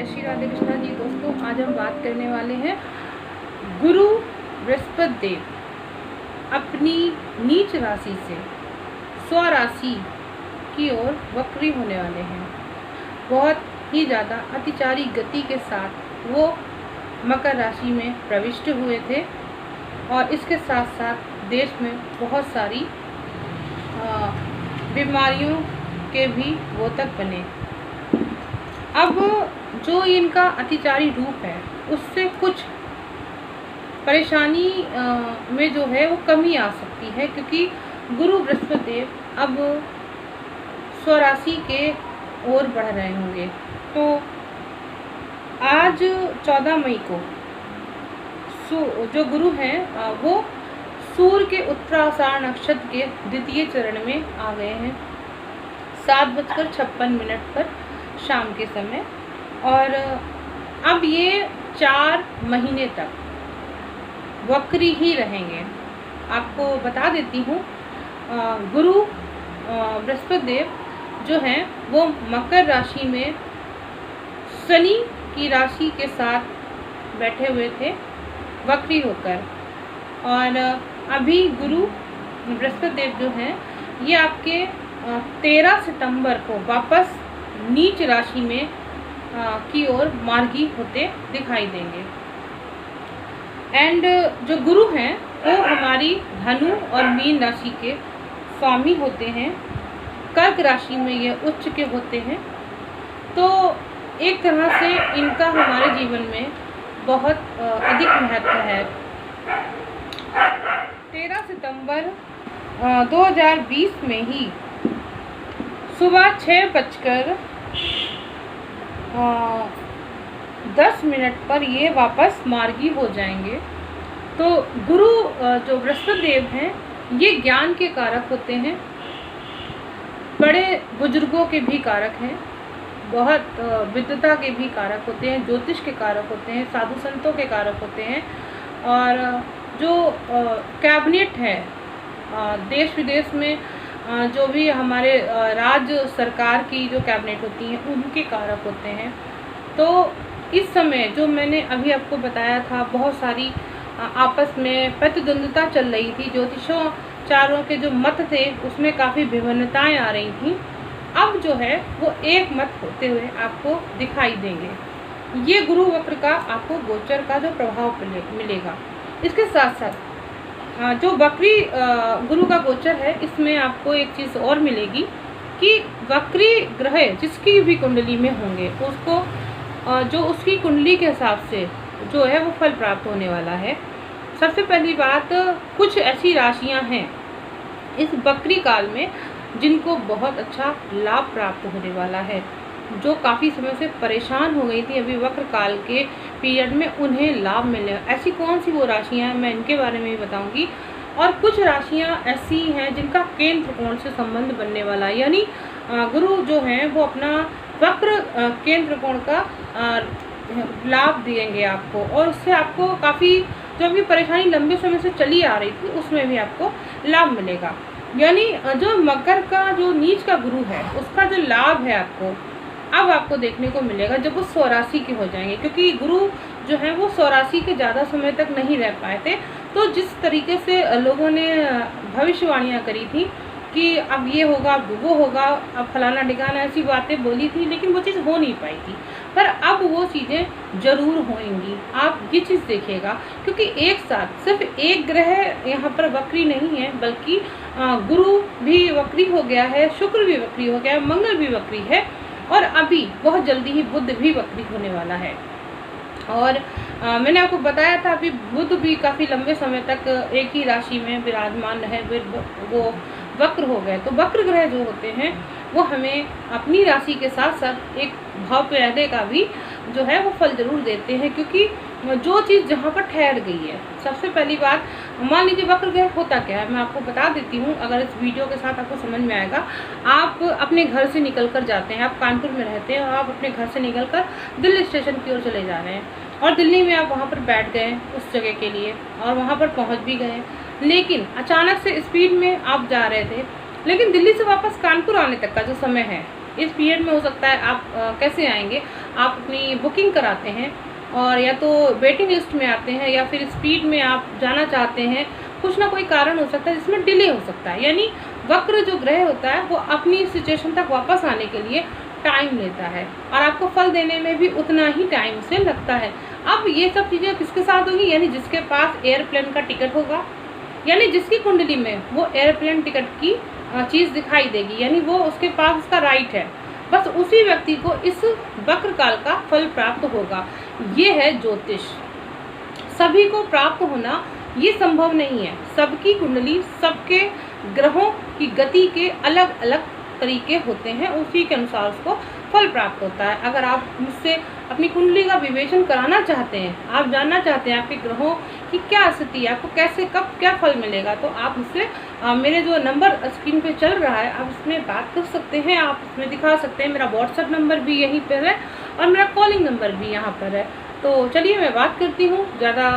श्री राधे कृष्णा जी। दोस्तों, आज हम बात करने वाले हैं गुरु बृहस्पति देव अपनी नीच राशि से स्वराशि की ओर वक्री होने वाले हैं। बहुत ही ज़्यादा अतिचारी गति के साथ वो मकर राशि में प्रविष्ट हुए थे और इसके साथ साथ देश में बहुत सारी बीमारियों के भी द्योतक बने। अब जो इनका अतिचारी रूप है उससे कुछ परेशानी में जो है वो कमी आ सकती है, क्योंकि गुरु बृहस्पति देव अब स्वराशि के ओर बढ़ रहे होंगे। तो आज 14 मई को जो गुरु हैं वो सूर्य के उत्तराषाढ़ नक्षत्र के द्वितीय चरण में आ गए हैं 7:56 पर शाम के समय, और अब ये 4 महीने तक वक्री ही रहेंगे। आपको बता देती हूँ, गुरु बृहस्पति देव जो हैं वो मकर राशि में शनि की राशि के साथ बैठे हुए थे वक्री होकर, और अभी गुरु बृहस्पति देव जो हैं ये आपके 13 सितंबर को वापस नीच राशि में की ओर मार्गी होते दिखाई देंगे। एंड जो गुरु हैं वो हमारी धनु और मीन राशि के स्वामी होते हैं। कर्क राशि में ये उच्च के होते हैं। तो एक तरह से इनका हमारे जीवन में बहुत अधिक महत्व है। 13 सितंबर 2020 में ही सुबह 6:10 पर ये वापस मार्गी हो जाएंगे। तो गुरु जो बृहस्पति देव हैं ये ज्ञान के कारक होते हैं, बड़े बुजुर्गों के भी कारक हैं, बहुत विद्वता के भी कारक होते हैं, ज्योतिष के कारक होते हैं, साधु संतों के कारक होते हैं। और जो कैबिनेट है देश विदेश में जो भी हमारे राज्य सरकार की जो कैबिनेट होती हैं उनके कारक होते हैं। तो इस समय जो मैंने अभी आपको बताया था, बहुत सारी आपस में प्रतिद्वंद्विता चल रही थी, ज्योतिषों चारों के जो मत थे उसमें काफ़ी विभिन्नताएं आ रही थी। अब जो है वो एक मत होते हुए आपको दिखाई देंगे। ये गुरु वक्र का आपको गोचर का जो प्रभाव मिलेगा, इसके साथ साथ जो वक्री गुरु का गोचर है इसमें आपको एक चीज़ और मिलेगी कि वक्री ग्रह जिसकी भी कुंडली में होंगे उसको जो उसकी कुंडली के हिसाब से जो है वो फल प्राप्त होने वाला है। सबसे पहली बात, कुछ ऐसी राशियां हैं इस वक्री काल में जिनको बहुत अच्छा लाभ प्राप्त होने वाला है, जो काफ़ी समय से परेशान हो गई थी अभी वक्र काल के पीरियड में उन्हें लाभ मिले। ऐसी कौन सी वो राशियां हैं मैं इनके बारे में भी बताऊंगी। और कुछ राशियां ऐसी हैं जिनका केंद्र कोण से संबंध बनने वाला है, यानी गुरु जो हैं वो अपना वक्र केंद्र कोण का लाभ देंगे आपको, और उससे आपको काफ़ी जो आपकी परेशानी लंबे समय से चली आ रही थी उसमें भी आपको लाभ मिलेगा। यानी जो मकर का जो नीच का गुरु है उसका जो लाभ है आपको अब आपको देखने को मिलेगा जब वो स्वराशि के हो जाएंगे, क्योंकि गुरु जो है वो स्वराशि के ज़्यादा समय तक नहीं रह पाए थे। तो जिस तरीके से लोगों ने भविष्यवाणियाँ करी थी कि अब ये होगा, अब वो होगा, अब फलाना ठिकाना, ऐसी बातें बोली थी, लेकिन वो चीज़ हो नहीं पाई थी, पर अब वो चीज़ें ज़रूर होंगी। आप ये चीज़ देखिएगा, क्योंकि एक साथ सिर्फ एक ग्रह यहाँ पर वक्री नहीं है, बल्कि गुरु भी वक्री हो गया है, शुक्र भी वक्री हो गया है, मंगल भी वक्री है, और अभी बहुत जल्दी ही बुध भी वक्री होने वाला है। और मैंने आपको बताया था अभी बुध भी काफ़ी लंबे समय तक एक ही राशि में विराजमान रहे, वो वक्र हो गए। तो वक्र ग्रह जो होते हैं वो हमें अपनी राशि के साथ साथ एक भाव पहले का भी जो है वो फल जरूर देते हैं, क्योंकि जो चीज़ जहाँ पर ठहर गई है। सबसे पहली बात, मान लीजिए वक्र ग्रह होता क्या है मैं आपको बता देती हूँ, अगर इस वीडियो के साथ आपको समझ में आएगा। आप अपने घर से निकल कर जाते हैं, आप कानपुर में रहते हैं और आप अपने घर से निकल कर दिल्ली स्टेशन की ओर चले जा रहे हैं, और दिल्ली में आप वहाँ पर बैठ गए उस जगह के लिए और वहाँ पर पहुँच भी गए, लेकिन अचानक से स्पीड में आप जा रहे थे, लेकिन दिल्ली से वापस कानपुर आने तक का जो समय है इस पीरियड में हो सकता है आप कैसे आएंगे, आप अपनी बुकिंग कराते हैं और या तो वेटिंग लिस्ट में आते हैं या फिर स्पीड में आप जाना चाहते हैं, कुछ ना कोई कारण हो सकता है जिसमें डिले हो सकता है। यानी वक्र जो ग्रह होता है वो अपनी सिचुएशन तक वापस आने के लिए टाइम लेता है और आपको फल देने में भी उतना ही टाइम उसे लगता है। अब ये सब चीज़ें किसके साथ होगी, यानी जिसके पास एयरप्लेन का टिकट होगा, यानी जिसकी कुंडली में वो एयरप्लेन टिकट की चीज़ दिखाई देगी, यानी वो उसके पास उसका राइट है, बस उसी व्यक्ति को इस वक्र काल का फल प्राप्त होगा। ये है ज्योतिष। सभी को प्राप्त होना ये संभव नहीं है। सबकी कुंडली, सबके ग्रहों की गति के अलग अलग तरीके होते हैं, उसी के अनुसार उसको फल प्राप्त होता है। अगर आप मुझसे अपनी कुंडली का विवेचन कराना चाहते हैं, आप जानना चाहते हैं आपके ग्रहों की क्या स्थिति है, आपको कैसे कब क्या फल मिलेगा, तो आप मुझसे मेरे जो नंबर स्क्रीन पे चल रहा है आप इसमें बात कर सकते हैं, आप इसमें दिखा सकते हैं। मेरा व्हाट्सएप नंबर भी यहीं पर है और मेरा कॉलिंग नंबर भी यहाँ पर है। तो चलिए मैं बात करती हूँ, ज़्यादा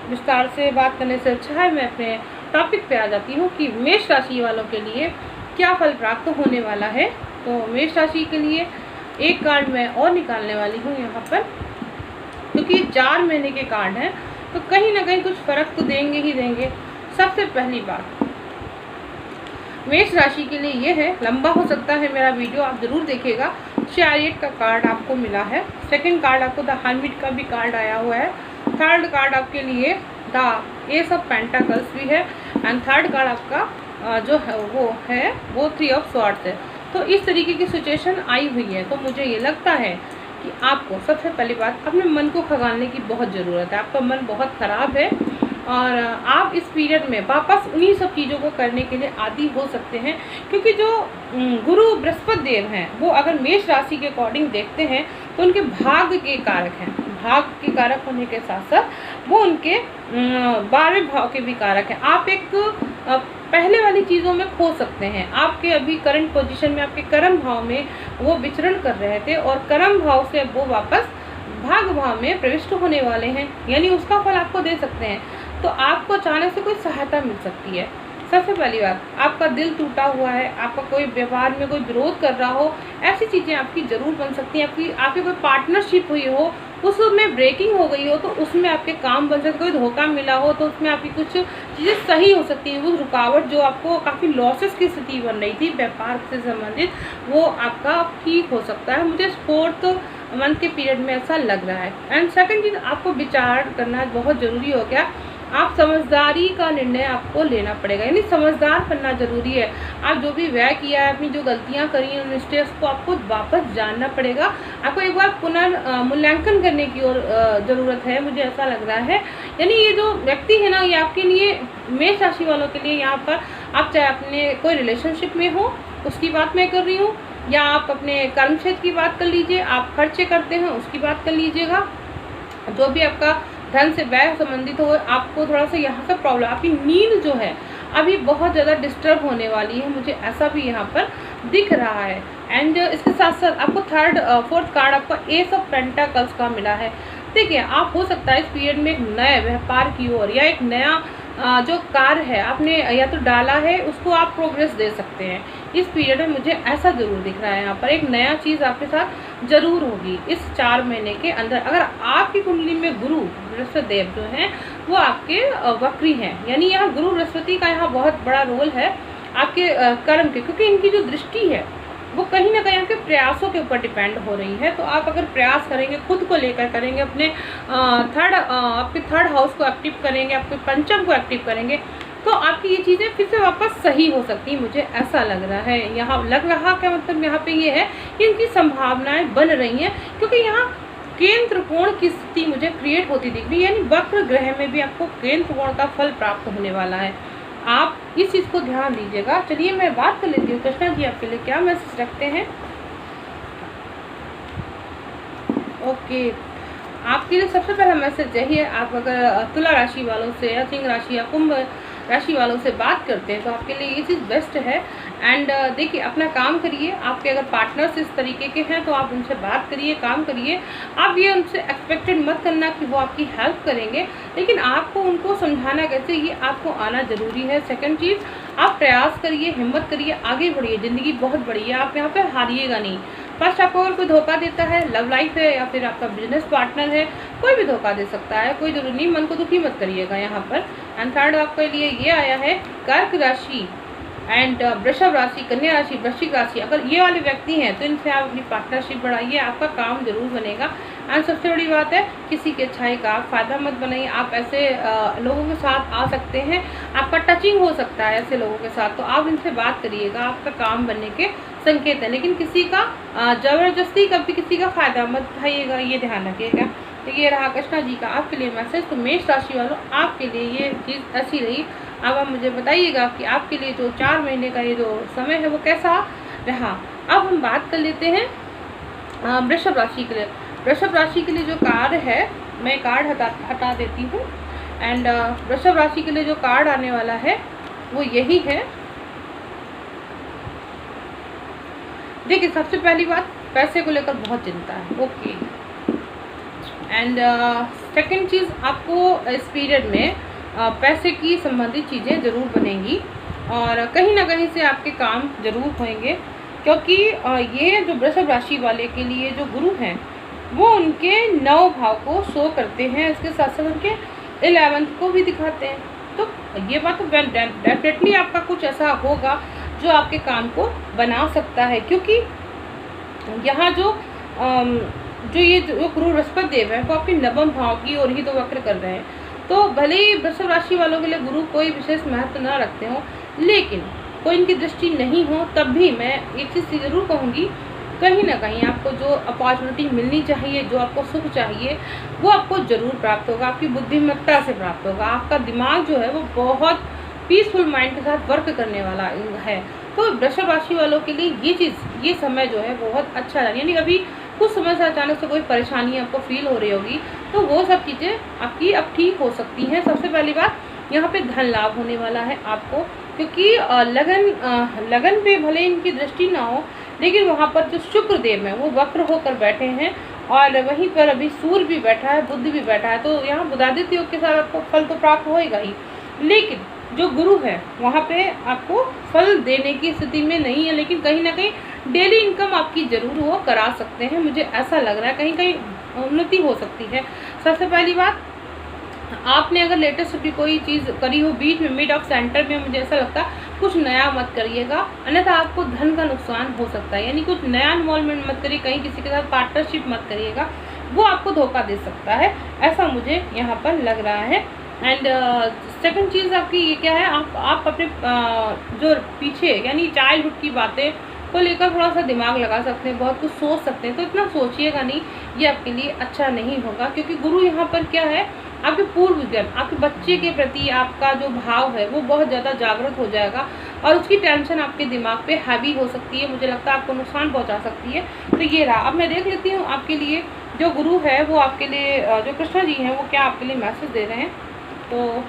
विस्तार से बात करने से अच्छा है मैं अपने टॉपिक पे आ जाती हूँ कि मेष राशि वालों के लिए क्या फल प्राप्त होने वाला है। तो मेष राशि के लिए एक कार्ड मैं और निकालने वाली हूँ यहाँ पर, क्योंकि 4 महीने के कार्ड हैं तो कहीं ना कहीं कुछ फर्क तो देंगे ही देंगे। सबसे पहली बात मेष राशि के लिए ये है, लंबा हो सकता है मेरा वीडियो, आप ज़रूर देखिएगा। चैरियट का कार्ड आपको मिला है, सेकंड कार्ड आपको द हर्मिट का भी कार्ड आया हुआ है, थर्ड कार्ड आपके लिए द एस ऑफ पेंटाकल्स भी है एंड थर्ड कार्ड आपका जो है वो 3 ऑफ स्वॉर्ड्स है। तो इस तरीके की सिचुएशन आई हुई है। तो मुझे ये लगता है कि आपको सबसे पहली बात अपने मन को खंगालने की बहुत ज़रूरत है। आपका मन बहुत ख़राब है और आप इस पीरियड में वापस उन्हीं सब चीज़ों को करने के लिए आदी हो सकते हैं, क्योंकि जो गुरु बृहस्पति देव हैं वो अगर मेष राशि के अकॉर्डिंग देखते हैं तो उनके भाग्य के कारक हैं। भाग के कारक होने के साथ साथ वो उनके 12वें भाव के भी कारक हैं। आप एक पहले वाली चीज़ों में खो सकते हैं। आपके अभी करंट पोजीशन में आपके कर्म भाव में वो विचरण कर रहे थे और कर्म भाव से वो वापस भाग भाव में प्रविष्ट होने वाले हैं, यानी उसका फल आपको दे सकते हैं। तो आपको अचानक से कोई सहायता मिल सकती है। सबसे पहली बात, आपका दिल टूटा हुआ है, आपका कोई व्यवहार में कोई विरोध कर रहा हो, ऐसी चीज़ें आपकी ज़रूर बन सकती हैं। आपकी कोई पार्टनरशिप हुई हो, उसमें ब्रेकिंग हो गई हो तो उसमें आपके काम बन सकते, कोई धोखा मिला हो तो उसमें आपकी कुछ चीज़ें सही हो सकती हैं। वो रुकावट जो आपको काफ़ी लॉसेस की स्थिति बन रही थी व्यापार से संबंधित, वो आपका ठीक हो सकता है। मुझे 4th मंथ के पीरियड में ऐसा लग रहा है। एंड सेकंड चीज़, आपको विचार करना बहुत ज़रूरी हो गया। आप समझदारी का निर्णय आपको लेना पड़ेगा, यानी समझदार बनना जरूरी है। आप जो भी व्यय किया है, अपनी जो गलतियां करी हैं, उन स्टेप्स को आपको वापस जानना पड़ेगा। आपको एक बार पुनर्मूल्यांकन करने की और ज़रूरत है, मुझे ऐसा लग रहा है। यानी ये जो व्यक्ति है ना, ये आपके लिए मेष राशि वालों के लिए यहाँ पर, आप चाहे अपने कोई रिलेशनशिप में हो उसकी बात मैं कर रही हूँ, या आप अपने कर्म क्षेत्र की बात कर लीजिए, आप खर्चे करते हैं उसकी बात कर लीजिएगा, जो भी आपका धन से व्यय संबंधित हो, आपको थोड़ा सा यहाँ से प्रॉब्लम, आपकी नींद जो है अभी बहुत ज़्यादा डिस्टर्ब होने वाली है, मुझे ऐसा भी यहाँ पर दिख रहा है। एंड इसके साथ साथ आपको 4th कार्ड आपका एस ऑफ पेंटाकल्स का मिला है। देखिए, आप हो सकता है इस पीरियड में एक नए व्यापार की ओर या एक नया जो कार्य है आपने या तो डाला है उसको आप प्रोग्रेस दे सकते हैं। इस पीरियड में मुझे ऐसा ज़रूर दिख रहा है, यहाँ पर एक नया चीज़ आपके साथ ज़रूर होगी इस 4 महीने के अंदर। अगर आपकी कुंडली में गुरु बृहस्पति देव जो हैं वो आपके वक्री हैं, यानी यहाँ गुरु बृहस्पति का यहाँ बहुत बड़ा रोल है आपके कर्म के, क्योंकि इनकी जो दृष्टि है वो कहीं ना कहीं आपके प्रयासों के ऊपर डिपेंड हो रही है। तो आप अगर प्रयास करेंगे, खुद को लेकर करेंगे, अपने आपके 3rd हाउस को एक्टिव करेंगे, आपके पंचम को एक्टिव करेंगे, तो आपकी ये चीज़ें फिर से वापस सही हो सकती हैं, मुझे ऐसा लग रहा है। यहाँ लग रहा क्या मतलब यहाँ पे ये है कि इनकी संभावनाएं बन रही हैं, क्योंकि यहाँ केंद्र कोण की स्थिति मुझे क्रिएट होती दिख रही है, यानी वक्र ग्रह में भी आपको केंद्र कोण का फल प्राप्त होने वाला है। आप इस चीज़ को ध्यान दीजिएगा। चलिए मैं बात कर लेती हूँ कृष्णा जी आपके लिए क्या मैसेज रखते हैं। ओके, आपके लिए सबसे पहला मैसेज यही है, आप अगर तुला राशि वालों से या सिंह राशि या कुंभ राशि वालों से बात करते हैं तो आपके लिए ये चीज़ बेस्ट है। एंड देखिए, अपना काम करिए। आपके अगर पार्टनर्स इस तरीके के हैं तो आप उनसे बात करिए, काम करिए। आप ये उनसे एक्सपेक्टेड मत करना कि वो आपकी हेल्प करेंगे, लेकिन आपको उनको समझाना कैसे, ये आपको आना ज़रूरी है। सेकंड चीज़, आप प्रयास करिए, हिम्मत करिए, आगे बढ़िए। ज़िंदगी बहुत बड़ी है, आप यहाँ पे हारिएगा नहीं। फर्स्ट, आपको अगर कोई धोखा देता है, लव लाइफ है या फिर आपका बिजनेस पार्टनर है, कोई भी धोखा दे सकता है, कोई जरूरी नहीं, मन को दुखी मत करिएगा यहाँ पर। एंड थर्ड, आपके लिए ये आया है कर्क राशि एंड वृषभ राशि, कन्या राशि, वृश्चिक राशि। अगर ये वाले व्यक्ति हैं तो इनसे आप अपनी पार्टनरशिप बढ़ाइए, आपका काम जरूर बनेगा। एंड सबसे बड़ी बात है, किसी की अच्छाई का आप फायदा मत बनाइए। आप ऐसे लोगों के साथ आ सकते हैं, आपका टचिंग हो सकता है ऐसे लोगों के साथ, तो आप इनसे बात करिएगा, आपका काम बनने के संकेत है। लेकिन किसी का जबरदस्ती कभी किसी का फायदा मत उठाइएगा, ये ध्यान रखिएगा। तो ये रहा कृष्णा जी का आपके लिए मैसेज। तो मेष राशि वालों, आपके लिए ये चीज़ ऐसी रही। अब आप मुझे बताइएगा कि आपके लिए जो 4 महीने का ये जो समय है वो कैसा रहा। अब हम बात कर लेते हैं वृषभ राशि के लिए। वृषभ राशि के लिए जो कार्ड है, मैं कार्ड हटा देती हूँ। एंड वृषभ राशि के लिए जो कार्ड आने वाला है वो यही है। देखिए, सबसे पहली बात, पैसे को लेकर बहुत चिंता है, ओके। एंड सेकंड चीज़, आपको इस पीरियड में पैसे की संबंधित चीज़ें ज़रूर बनेंगी और कहीं ना कहीं से आपके काम ज़रूर होंगे, क्योंकि ये जो वृषभ राशि वाले के लिए जो गुरु हैं वो उनके 9 भाव को शो करते हैं, इसके साथ साथ उनके 11th को भी दिखाते हैं। तो ये बात तो डेफिनेटली आपका कुछ ऐसा होगा जो आपके काम को बना सकता है, क्योंकि यहाँ जो ये जो गुरु बृहस्पति देव है वो आपके 9वें भाव की ओर ही तो वक्र कर रहे हैं। तो भले ही वृषभ राशि वालों के लिए गुरु कोई विशेष महत्व ना रखते हो, लेकिन कोई इनकी दृष्टि नहीं हो, तब भी मैं एक चीज़ ज़रूर कहूँगी, कहीं ना कहीं आपको जो अपॉर्चुनिटी मिलनी चाहिए, जो आपको सुख चाहिए, वो आपको ज़रूर प्राप्त होगा। आपकी बुद्धिमत्ता से प्राप्त होगा। आपका दिमाग जो है वो बहुत पीसफुल माइंड के साथ वर्क करने वाला है। तो वृषभ राशि वालों के लिए ये चीज़, ये समय जो है बहुत अच्छा है। यानी अभी कुछ समय से अचानक से कोई परेशानी आपको फील हो रही होगी, तो वो सब चीज़ें आपकी अब ठीक हो सकती हैं। सबसे पहली बात, यहाँ पे धन लाभ होने वाला है आपको, क्योंकि लगन पे भले इनकी दृष्टि ना हो, लेकिन वहाँ पर जो शुक्र देव है वो वक्र होकर बैठे हैं और वहीं पर अभी सूर्य भी बैठा है, बुध भी बैठा है। तो यहाँ बुधादित्य योग के साथ आपको फल तो प्राप्त होएगा ही, लेकिन जो गुरु है वहाँ पे आपको फल देने की स्थिति में नहीं है, लेकिन कहीं ना कहीं डेली इनकम आपकी ज़रूर वो करा सकते हैं। मुझे ऐसा लग रहा है कहीं कहीं उन्नति हो सकती है। सबसे पहली बात, आपने अगर लेटेस्ट भी कोई चीज़ करी हो बीच में, मिड ऑफ सेंटर में, मुझे ऐसा लगता है कुछ नया मत करिएगा, अन्यथा आपको धन का नुकसान हो सकता है। यानी कुछ नया इन्वॉल्वमेंट मत करिए, कहीं किसी के साथ पार्टनरशिप मत करिएगा, वो आपको धोखा दे सकता है, ऐसा मुझे यहाँ पर लग रहा है। एंड सेकंड चीज़ आपकी ये क्या है, आप अपने जो पीछे यानी चाइल्डहुड की बातें को लेकर थोड़ा सा दिमाग लगा सकते हैं, बहुत कुछ सोच सकते हैं, तो इतना सोचिएगा नहीं, ये आपके लिए अच्छा नहीं होगा। क्योंकि गुरु यहाँ पर क्या है, आपके पूर्व जन्म, आपके बच्चे के प्रति आपका जो भाव है वो बहुत ज़्यादा जागृत हो जाएगा और उसकी टेंशन आपके दिमाग पे हैवी हो सकती है, मुझे लगता है आपको नुकसान पहुँचा सकती है। तो ये रहा। अब मैं देख लेती हूँ आपके लिए जो गुरु है वो आपके लिए, जो कृष्णा जी हैं वो क्या आपके लिए मैसेज दे रहे हैं। तो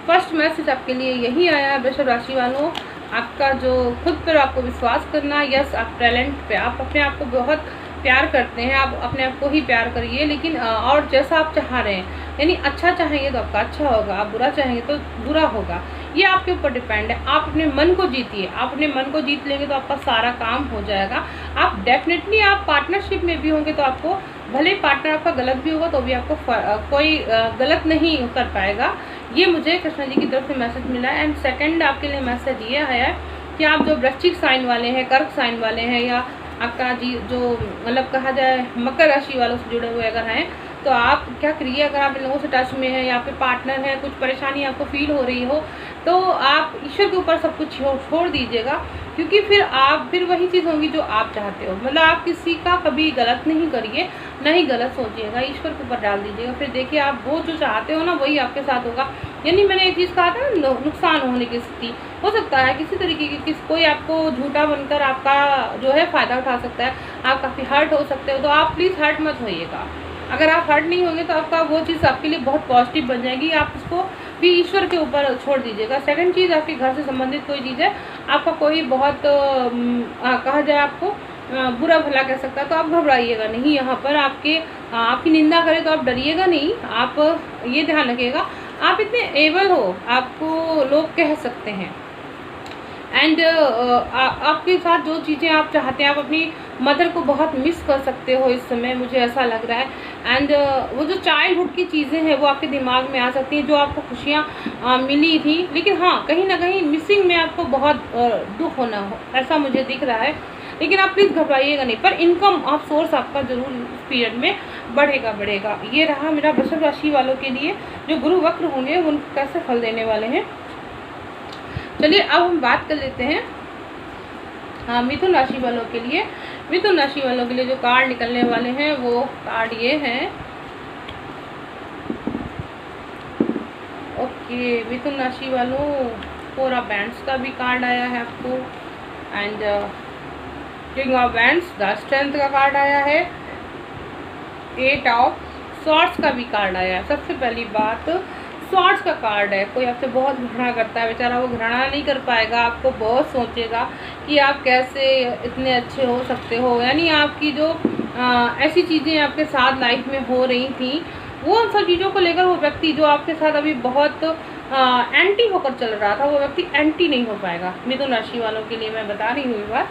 फर्स्ट मैसेज आपके लिए यही आया, वृषभ राशि वालों, आपका जो खुद पर आपको विश्वास करना, यस आप टैलेंट पे, आप अपने आप को बहुत प्यार करते हैं, आप अपने आप को ही प्यार करिए, लेकिन और जैसा आप चाह रहे हैं, यानी अच्छा चाहेंगे तो आपका अच्छा होगा, आप बुरा चाहेंगे तो बुरा होगा, ये आपके ऊपर डिपेंड है। आप अपने मन को जीतिए, आप अपने मन को जीत लेंगे तो आपका सारा काम हो जाएगा। आप डेफिनेटली, आप पार्टनरशिप में भी होंगे तो आपको, भले पार्टनर आपका गलत भी होगा तो भी आपको कोई गलत नहीं कर पाएगा, ये मुझे कृष्णा जी की तरफ से मैसेज मिला है। एंड सेकंड आपके लिए मैसेज ये आया है कि आप जो वृश्चिक साइन वाले हैं, कर्क साइन वाले हैं, या आपका जी जो मतलब कहा जाए मकर राशि वालों से जुड़े हुए अगर हैं, तो आप क्या करिए, अगर आप इन लोगों से टच में हैं या फिर पार्टनर है, कुछ परेशानी आपको फील हो रही हो, तो आप ईश्वर के ऊपर सब कुछ छोड़ दीजिएगा, क्योंकि फिर वही चीज़ होगी जो आप चाहते हो। मतलब आप किसी का कभी गलत नहीं करिए, ना ही गलत सोचिएगा, ईश्वर के ऊपर डाल दीजिएगा, फिर देखिए आप वो जो चाहते हो ना वही आपके साथ होगा। यानी मैंने एक चीज़ कहा था ना, नुकसान होने की स्थिति हो सकता है किसी तरीके की, कोई आपको झूठा बनकर आपका जो है फ़ायदा उठा सकता है, आप काफ़ी हर्ट हो सकते हो, तो आप प्लीज़ हर्ट मत होइएगा। अगर आप हर्ट नहीं होंगे तो आपका वो चीज़ आपके लिए बहुत पॉजिटिव बन जाएगी। आप उसको भी ईश्वर के ऊपर छोड़ दीजिएगा। सेकंड चीज़, आपके घर से संबंधित कोई चीज़ है, आपका कोई बहुत कहा जाए आपको बुरा भला कह सकता है, तो आप घबराइएगा नहीं। यहाँ पर आपकी निंदा करें तो आप डरिएगा नहीं। आप ये ध्यान रखिएगा, आप इतने एबल हो, आपको लोग कह सकते हैं। एंड आपके साथ जो चीज़ें आप चाहते हैं, आप अपनी मदर को बहुत मिस कर सकते हो इस समय, मुझे ऐसा लग रहा है। एंड वो जो चाइल्डहुड की चीज़ें हैं वो आपके दिमाग में आ सकती हैं, जो आपको खुशियाँ मिली थी, लेकिन हाँ कहीं ना कहीं मिसिंग में आपको बहुत दुख होना हो, ऐसा मुझे दिख रहा है। लेकिन आप प्लीज़ घबराइएगा नहीं, पर इनकम ऑफ सोर्स आपका ज़रूर इस पीरियड में बढ़ेगा। ये रहा मेरा वृषभ राशि वालों के लिए जो गुरु वक्र होंगे उनको कैसे फल देने वाले हैं। चलिए अब हम बात कर लेते हैं हाँ मिथुन राशि वालों के लिए। मिथुन राशि वालों के लिए जो कार्ड निकलने वाले हैं वो कार्ड ये हैं। ओके, मिथुन राशि वालों, 4 ऑफ बैंड्स का भी कार्ड आया है आपको, and king of bands, the strength का कार्ड आया है, 8 ऑफ स्वॉर्ड्स का भी कार्ड आया है। सबसे पहली बात, स्वॉर्ड्स का कार्ड है। कोई आपसे बहुत घृणा करता है, बेचारा वो घृणा नहीं कर पाएगा, आपको बहुत सोचेगा कि आप कैसे इतने अच्छे हो सकते हो। यानी आपकी जो ऐसी चीज़ें आपके साथ लाइफ में हो रही थी, वो उन सब चीज़ों को लेकर वो व्यक्ति जो आपके साथ अभी बहुत एंटी होकर चल रहा था, वो व्यक्ति एंटी नहीं हो पाएगा। मिथुन राशि वालों के लिए मैं बता रही हूँ ये बात।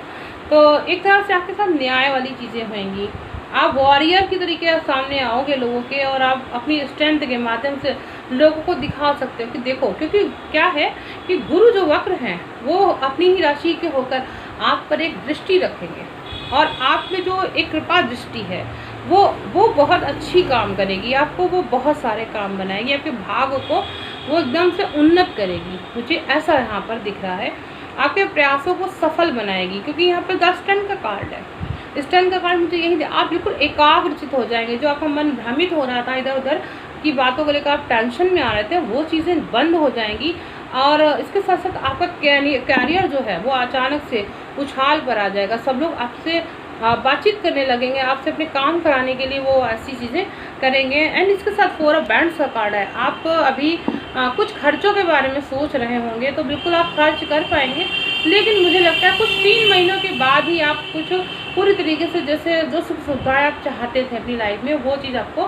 तो एक तरह से आपके साथ न्याय वाली चीज़ें होंगी। आप वॉरियर की तरीके से सामने आओगे लोगों के, और आप अपनी स्ट्रेंथ के माध्यम से लोगों को दिखा सकते हो कि देखो, क्योंकि क्या है कि गुरु जो वक्र हैं वो अपनी ही राशि के होकर आप पर एक दृष्टि रखेंगे, और आप में जो एक कृपा दृष्टि है वो बहुत अच्छी काम करेगी। आपको वो बहुत सारे काम बनाएगी, आपके भाग्य को वो एकदम से उन्नत करेगी। मुझे ऐसा यहाँ पर दिख रहा है, आपके प्रयासों को सफल बनाएगी, क्योंकि यहाँ पर 10 टन का कार्ड है। इस टन का कार्ड मुझे यही, आप बिल्कुल एकाग्रचित हो जाएंगे। जो आपका मन भ्रमित हो रहा था, इधर उधर की बातों को लेकर आप टेंशन में आ रहे थे, वो चीज़ें बंद हो जाएंगी। और इसके साथ साथ आपका कैरियर जो है वो अचानक से उछाल पर आ जाएगा। सब लोग आपसे बातचीत करने लगेंगे, आपसे अपने काम कराने के लिए वो ऐसी चीज़ें करेंगे। एंड इसके साथ 4 ऑफ बैंड्स का कार्ड है। आप अभी कुछ खर्चों के बारे में सोच रहे होंगे, तो बिल्कुल आप खर्च कर पाएंगे, लेकिन मुझे लगता है कुछ 3 महीनों के बाद ही आप कुछ पूरी तरीके से जैसे जो सुख सुविधाएँ आप चाहते थे अपनी लाइफ में, वो चीज़ आपको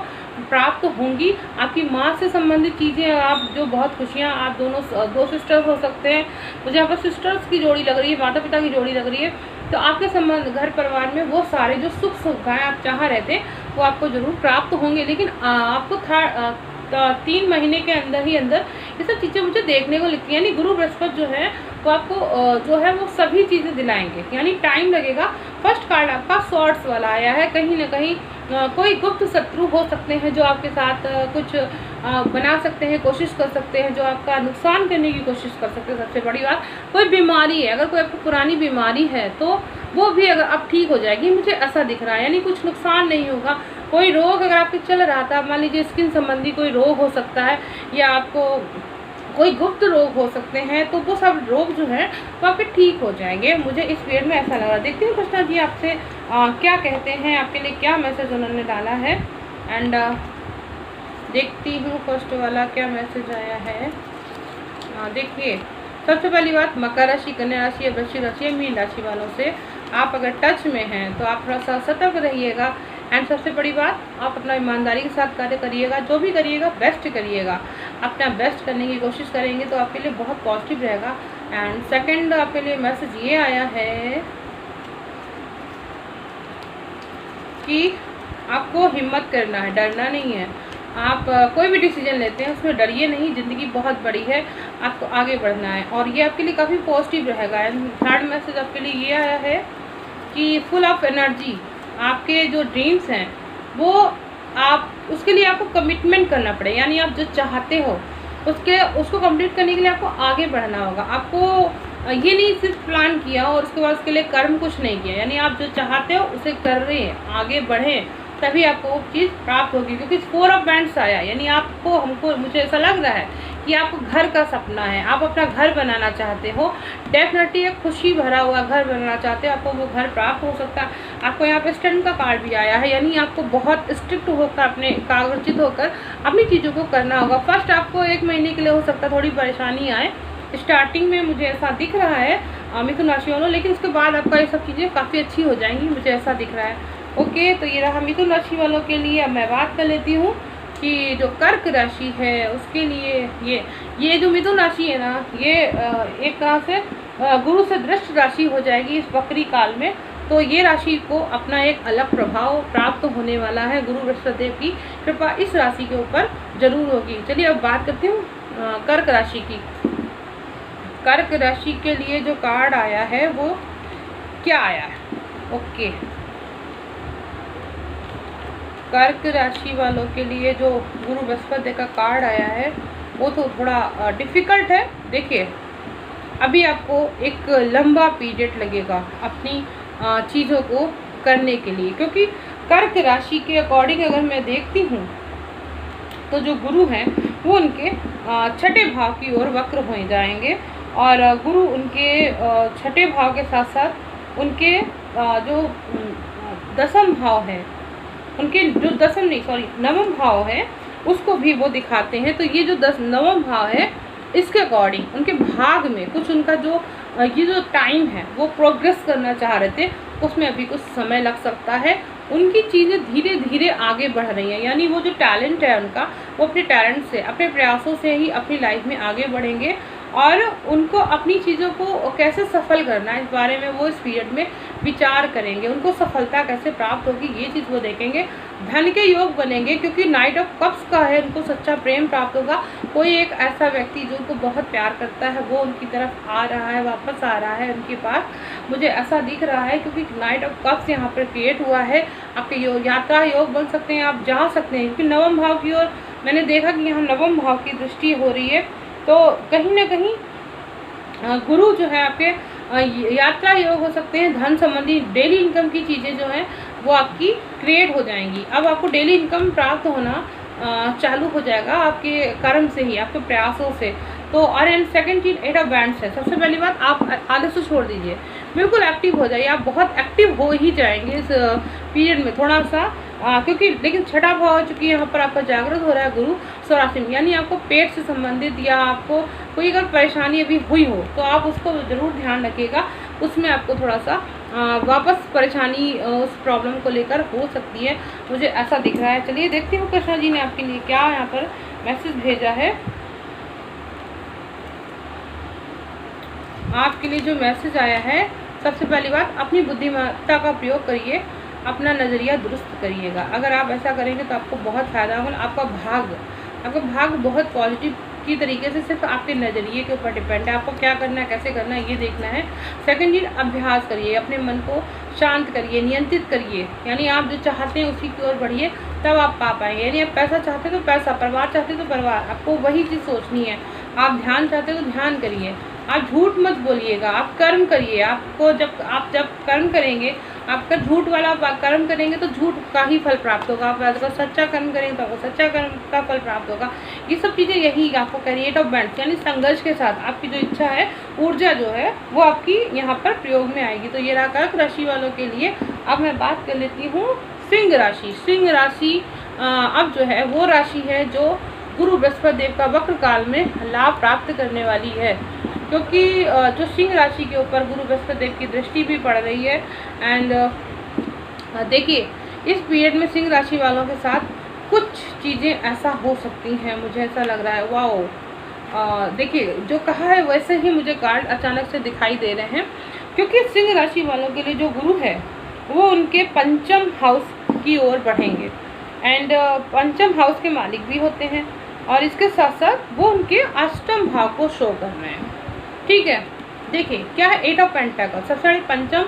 प्राप्त होंगी। आपकी माँ से संबंधित चीज़ें, आप जो बहुत खुशियाँ, आप दोनों 2 सिस्टर्स हो सकते हैं, मुझे यहाँ पर सिस्टर्स की जोड़ी लग रही है, माता पिता की जोड़ी लग रही है। तो आपके संबंध घर परिवार में वो सारे जो सुख सुविधाएँ आप चाह रहे थे वो आपको ज़रूर प्राप्त होंगे, लेकिन आपको 3 महीने के अंदर ही अंदर ये सब चीज़ें मुझे देखने को लिखती हैं। यानी गुरु बृहस्पति जो है वो आपको जो है वो सभी चीज़ें दिलाएंगे, यानी टाइम लगेगा। फर्स्ट कार्ड आपका स्वॉर्ड्स वाला आया है। कहीं ना कहीं कोई गुप्त शत्रु हो सकते हैं जो आपके साथ कुछ बना सकते हैं, कोशिश कर सकते हैं, जो आपका नुकसान करने की कोशिश कर सकते हैं। सबसे बड़ी बात, कोई बीमारी है, अगर कोई आपको पुरानी बीमारी है तो वो भी अगर अब ठीक हो जाएगी, मुझे ऐसा दिख रहा है। यानी कुछ नुकसान नहीं होगा। कोई रोग अगर आपके चल रहा था, मान लीजिए स्किन संबंधी कोई रोग हो सकता है, या आपको कोई गुप्त रोग हो सकते हैं, तो वो सब रोग जो है वो आपके ठीक हो जाएंगे। मुझे इस पीरियड में ऐसा लगा। देखते हैं कृष्णा जी आपसे क्या कहते हैं, आपके लिए क्या मैसेज उन्होंने डाला है। एंड देखती हूँ फर्स्ट वाला क्या मैसेज आया है। देखिए, सबसे पहली बात, मकर राशि, कन्या राशि, वृश्चिक राशि, मीन राशि वालों से आप अगर टच में हैं तो आप थोड़ा सा सतर्क रहिएगा। एंड सबसे बड़ी बात, आप अपना ईमानदारी के साथ कार्य करिएगा, जो भी करिएगा बेस्ट करिएगा। अपना बेस्ट करने की कोशिश करेंगे तो आपके लिए बहुत पॉजिटिव रहेगा। एंड सेकंड आपके लिए मैसेज ये आया है कि आपको हिम्मत करना है, डरना नहीं है। आप कोई भी डिसीजन लेते हैं उसमें डरिए नहीं, ज़िंदगी बहुत बड़ी है, आपको आगे बढ़ना है, और ये आपके लिए काफ़ी पॉजिटिव रहेगा। एंड थर्ड मैसेज आपके लिए ये आया है कि फुल ऑफ एनर्जी, आपके जो ड्रीम्स हैं वो आप उसके लिए आपको कमिटमेंट करना पड़े। यानी आप जो चाहते हो उसको कंप्लीट करने के लिए आपको आगे बढ़ना होगा। आपको ये नहीं सिर्फ प्लान किया और उसके बाद उसके लिए कर्म कुछ नहीं किया, यानी आप जो चाहते हो उसे कर रहे हैं, आगे बढ़ें, तभी आपको वो चीज़ प्राप्त होगी। क्योंकि 4 ऑफ बैंड्स आया, यानी आपको मुझे ऐसा लग रहा है कि आपको घर का सपना है, आप अपना घर बनाना चाहते हो, डेफिनेटली एक खुशी भरा हुआ घर बनाना चाहते हो, आपको वो घर प्राप्त हो सकता है। आपको यहाँ पे स्टैंड का कार्ड भी आया है, यानी आपको बहुत स्ट्रिक्ट होकर अपने एकाग्रचित होकर अपनी चीज़ों को करना होगा। फर्स्ट आपको 1 महीने के लिए हो सकता है थोड़ी परेशानी आए स्टार्टिंग में, मुझे ऐसा दिख रहा है मिथुन राशि वालों, लेकिन उसके बाद आपका ये सब चीज़ें काफ़ी अच्छी हो जाएंगी, मुझे ऐसा दिख रहा है। ओके, तो ये रहा मिथुन राशि वालों के लिए। अब मैं बात कर लेती हूँ कि जो कर्क राशि है उसके लिए ये जो मिथुन राशि है ना, ये एक तरह से गुरु से दृष्ट राशि हो जाएगी इस वक्री काल में। तो ये राशि को अपना एक अलग प्रभाव प्राप्त होने वाला है। गुरु बृहस्पति की कृपा इस राशि के ऊपर जरूर होगी। चलिए अब बात करती हूँ कर्क राशि की। कर्क राशि के लिए जो कार्ड आया है वो क्या आया है? ओके, कर्क राशि वालों के लिए जो गुरु बृहस्पति का कार्ड आया है वो तो थोड़ा डिफ़िकल्ट है। देखिए, अभी आपको एक लंबा पीरियड लगेगा अपनी चीज़ों को करने के लिए, क्योंकि कर्क राशि के अकॉर्डिंग अगर मैं देखती हूँ तो जो गुरु हैं वो उनके छठे भाव की ओर वक्र हो जाएंगे, और गुरु उनके छठे भाव के साथ साथ उनके जो दसम भाव है, उनके जो नवम भाव है उसको भी वो दिखाते हैं। तो ये जो नवम भाव है इसके अकॉर्डिंग उनके भाग में कुछ उनका जो ये जो टाइम है वो प्रोग्रेस करना चाह रहे थे, उसमें अभी कुछ समय लग सकता है। उनकी चीज़ें धीरे धीरे आगे बढ़ रही हैं, यानी वो जो टैलेंट है उनका, वो अपने टैलेंट से, अपने प्रयासों से ही अपनी लाइफ में आगे बढ़ेंगे, और उनको अपनी चीज़ों को कैसे सफल करना है इस बारे में वो इस पीरियड में विचार करेंगे। उनको सफलता कैसे प्राप्त होगी ये चीज़ वो देखेंगे। धन के योग बनेंगे, क्योंकि नाइट ऑफ कप्स का है, उनको सच्चा प्रेम प्राप्त होगा। कोई एक ऐसा व्यक्ति जो उनको बहुत प्यार करता है वो उनकी तरफ आ रहा है, वापस आ रहा है उनके पास, मुझे ऐसा दिख रहा है। क्योंकि नाइट ऑफ कप्स यहाँ पर क्रिएट हुआ है। आपके यात्रा योग बन सकते हैं, आप जा सकते हैं, क्योंकि नवम भाव की ओर मैंने देखा कि यहाँ नवम भाव की दृष्टि हो रही है। तो कहीं ना कहीं गुरु जो है आपके यात्रा योग हो सकते हैं। धन संबंधी डेली इनकम की चीज़ें जो हैं वो आपकी क्रिएट हो जाएंगी। अब आपको डेली इनकम प्राप्त होना चालू हो जाएगा आपके कर्म से ही, आपके प्रयासों से। तो और and second cheese 8 of bands है। सबसे पहली बात, आप आलस छोड़ दीजिए, बिल्कुल एक्टिव हो जाइए। आप बहुत एक्टिव हो ही जाएंगे इस पीरियड में थोड़ा सा, क्योंकि लेकिन छठा भाव हो चुकी है यहाँ पर आपका जागृत हो रहा है गुरु स्वराशि में, यानी आपको पेट से संबंधित या आपको कोई अगर परेशानी अभी हुई हो तो आप उसको ज़रूर ध्यान रखिएगा। उसमें आपको थोड़ा सा वापस परेशानी उस प्रॉब्लम को लेकर हो सकती है, मुझे ऐसा दिख रहा है। चलिए देखती हूँ कृष्णा जी ने आपके लिए क्या यहाँ पर मैसेज भेजा है। आपके लिए जो मैसेज आया है, सबसे पहली बात, अपनी बुद्धिमत्ता का प्रयोग करिए, अपना नज़रिया दुरुस्त करिएगा। अगर आप ऐसा करेंगे तो आपको बहुत फ़ायदा होगा। आपका भाग बहुत पॉजिटिव की तरीके से सिर्फ आपके नज़रिए के ऊपर डिपेंड है। आपको क्या करना है, कैसे करना है, ये देखना है। सेकंड चीज़, अभ्यास करिए, अपने मन को शांत करिए, नियंत्रित करिए, यानी आप जो चाहते हैं उसी की ओर बढ़िए, तब आप पा पाएंगे। यानी आप पैसा चाहते हैं तो पैसा, परिवार चाहते हैं तो परिवार, आपको वही चीज़ सोचनी है। आप ध्यान चाहते हैं तो ध्यान करिए, आप झूठ मत बोलिएगा, आप कर्म करिए। आपको जब कर्म करेंगे, आपका झूठ वाला कर्म करेंगे तो झूठ का ही फल प्राप्त होगा। आप अगर सच्चा कर्म करेंगे तो आपको सच्चा कर्म का फल प्राप्त होगा। ये सब चीज़ें यही आपको करिए। 8 ऑफ बैंड्स यानी संघर्ष के साथ आपकी जो इच्छा है, ऊर्जा जो है वो आपकी यहाँ पर प्रयोग में आएगी। तो ये रहा कर्क राशि वालों के लिए। अब मैं बात कर लेती हूँ सिंह राशि। सिंह राशि अब जो है वो राशि है जो गुरु बृहस्पति देव का वक्र काल में लाभ प्राप्त करने वाली है, क्योंकि जो सिंह राशि के ऊपर गुरु बृहस्पति देव की दृष्टि भी पड़ रही है। एंड देखिए, इस पीरियड में सिंह राशि वालों के साथ कुछ चीज़ें ऐसा हो सकती हैं, मुझे ऐसा लग रहा है। वाओ, देखिए जो कहा है वैसे ही मुझे कार्ड अचानक से दिखाई दे रहे हैं, क्योंकि सिंह राशि वालों के लिए जो गुरु है वो उनके पंचम हाउस की ओर बढ़ेंगे। एंड पंचम हाउस के मालिक भी होते हैं, और इसके साथ साथ वो उनके अष्टम भाव को शो कर रहे हैं। ठीक है, देखिए क्या है 8 ऑफ पेंटाकल। सबसे पहले पंचम,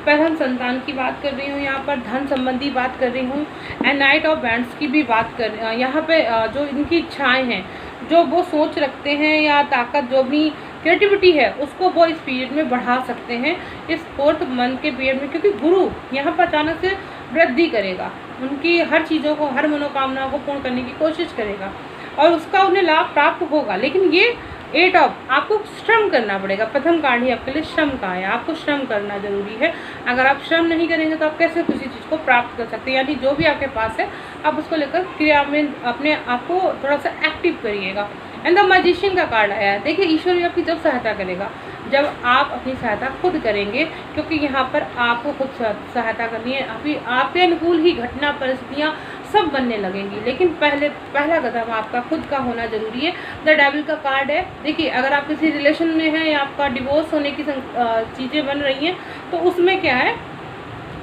प्रथम संतान की बात कर रही हूँ, यहाँ पर धन संबंधी बात कर रही हूँ, एंड नाइट ऑफ बैंड्स की भी बात कर रही हूँ। यहाँ पे जो इनकी इच्छाएं हैं, जो वो सोच रखते हैं, या ताकत जो भी क्रिएटिविटी है उसको वो इस पीरियड में बढ़ा सकते हैं, इस 4th मंथ के पीरियड में, क्योंकि गुरु यहाँ पर अचानक से वृद्धि करेगा, उनकी हर चीज़ों को, हर मनोकामनाओं को पूर्ण करने की कोशिश करेगा, और उसका उन्हें लाभ प्राप्त होगा। लेकिन ये एट ऑफ, आपको श्रम करना पड़ेगा। प्रथम कार्ड ही आपके लिए श्रम का है, आपको श्रम करना जरूरी है। अगर आप श्रम नहीं करेंगे तो आप कैसे किसी चीज़ को प्राप्त कर सकते हैं, यानी जो भी आपके पास है आप उसको लेकर क्रिया में अपने आप को थोड़ा सा एक्टिव करिएगा। एंड द मैजिशियन का कार्ड आया है। देखिए ईश्वर भी आपकी जब सहायता करेगा, जब आप अपनी सहायता खुद करेंगे, क्योंकि यहाँ पर आपको खुद सहायता करनी है। अभी आपके अनुकूल ही घटना परिस्थितियाँ सब बनने लगेंगी, लेकिन पहला कदम आपका खुद का होना जरूरी है। द डेविल का कार्ड है। देखिए अगर आप किसी रिलेशन में हैं या आपका डिवोर्स होने की चीज़ें बन रही हैं, तो उसमें क्या है,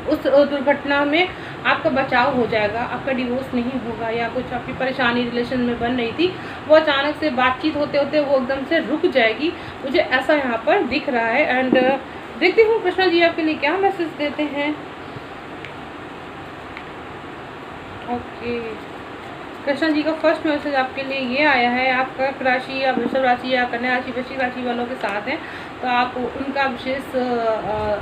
उस दुर्घटना में आपका बचाव हो जाएगा, आपका डिवोर्स नहीं होगा। या कुछ आपकी परेशानी रिलेशन में बन रही थी, वो अचानक से बातचीत होते होते वो एकदम से रुक जाएगी, मुझे ऐसा यहाँ पर दिख रहा है। एंड देखती हूँ कृष्णा जी आपके लिए क्या मैसेज देते हैं। ओके, कृष्णा जी का फर्स्ट मैसेज आपके लिए ये आया है। आप कर्क राशि या वृषभ राशि या कन्या राशि, वृश्चिक राशि वालों के साथ हैं, तो आप उनका विशेष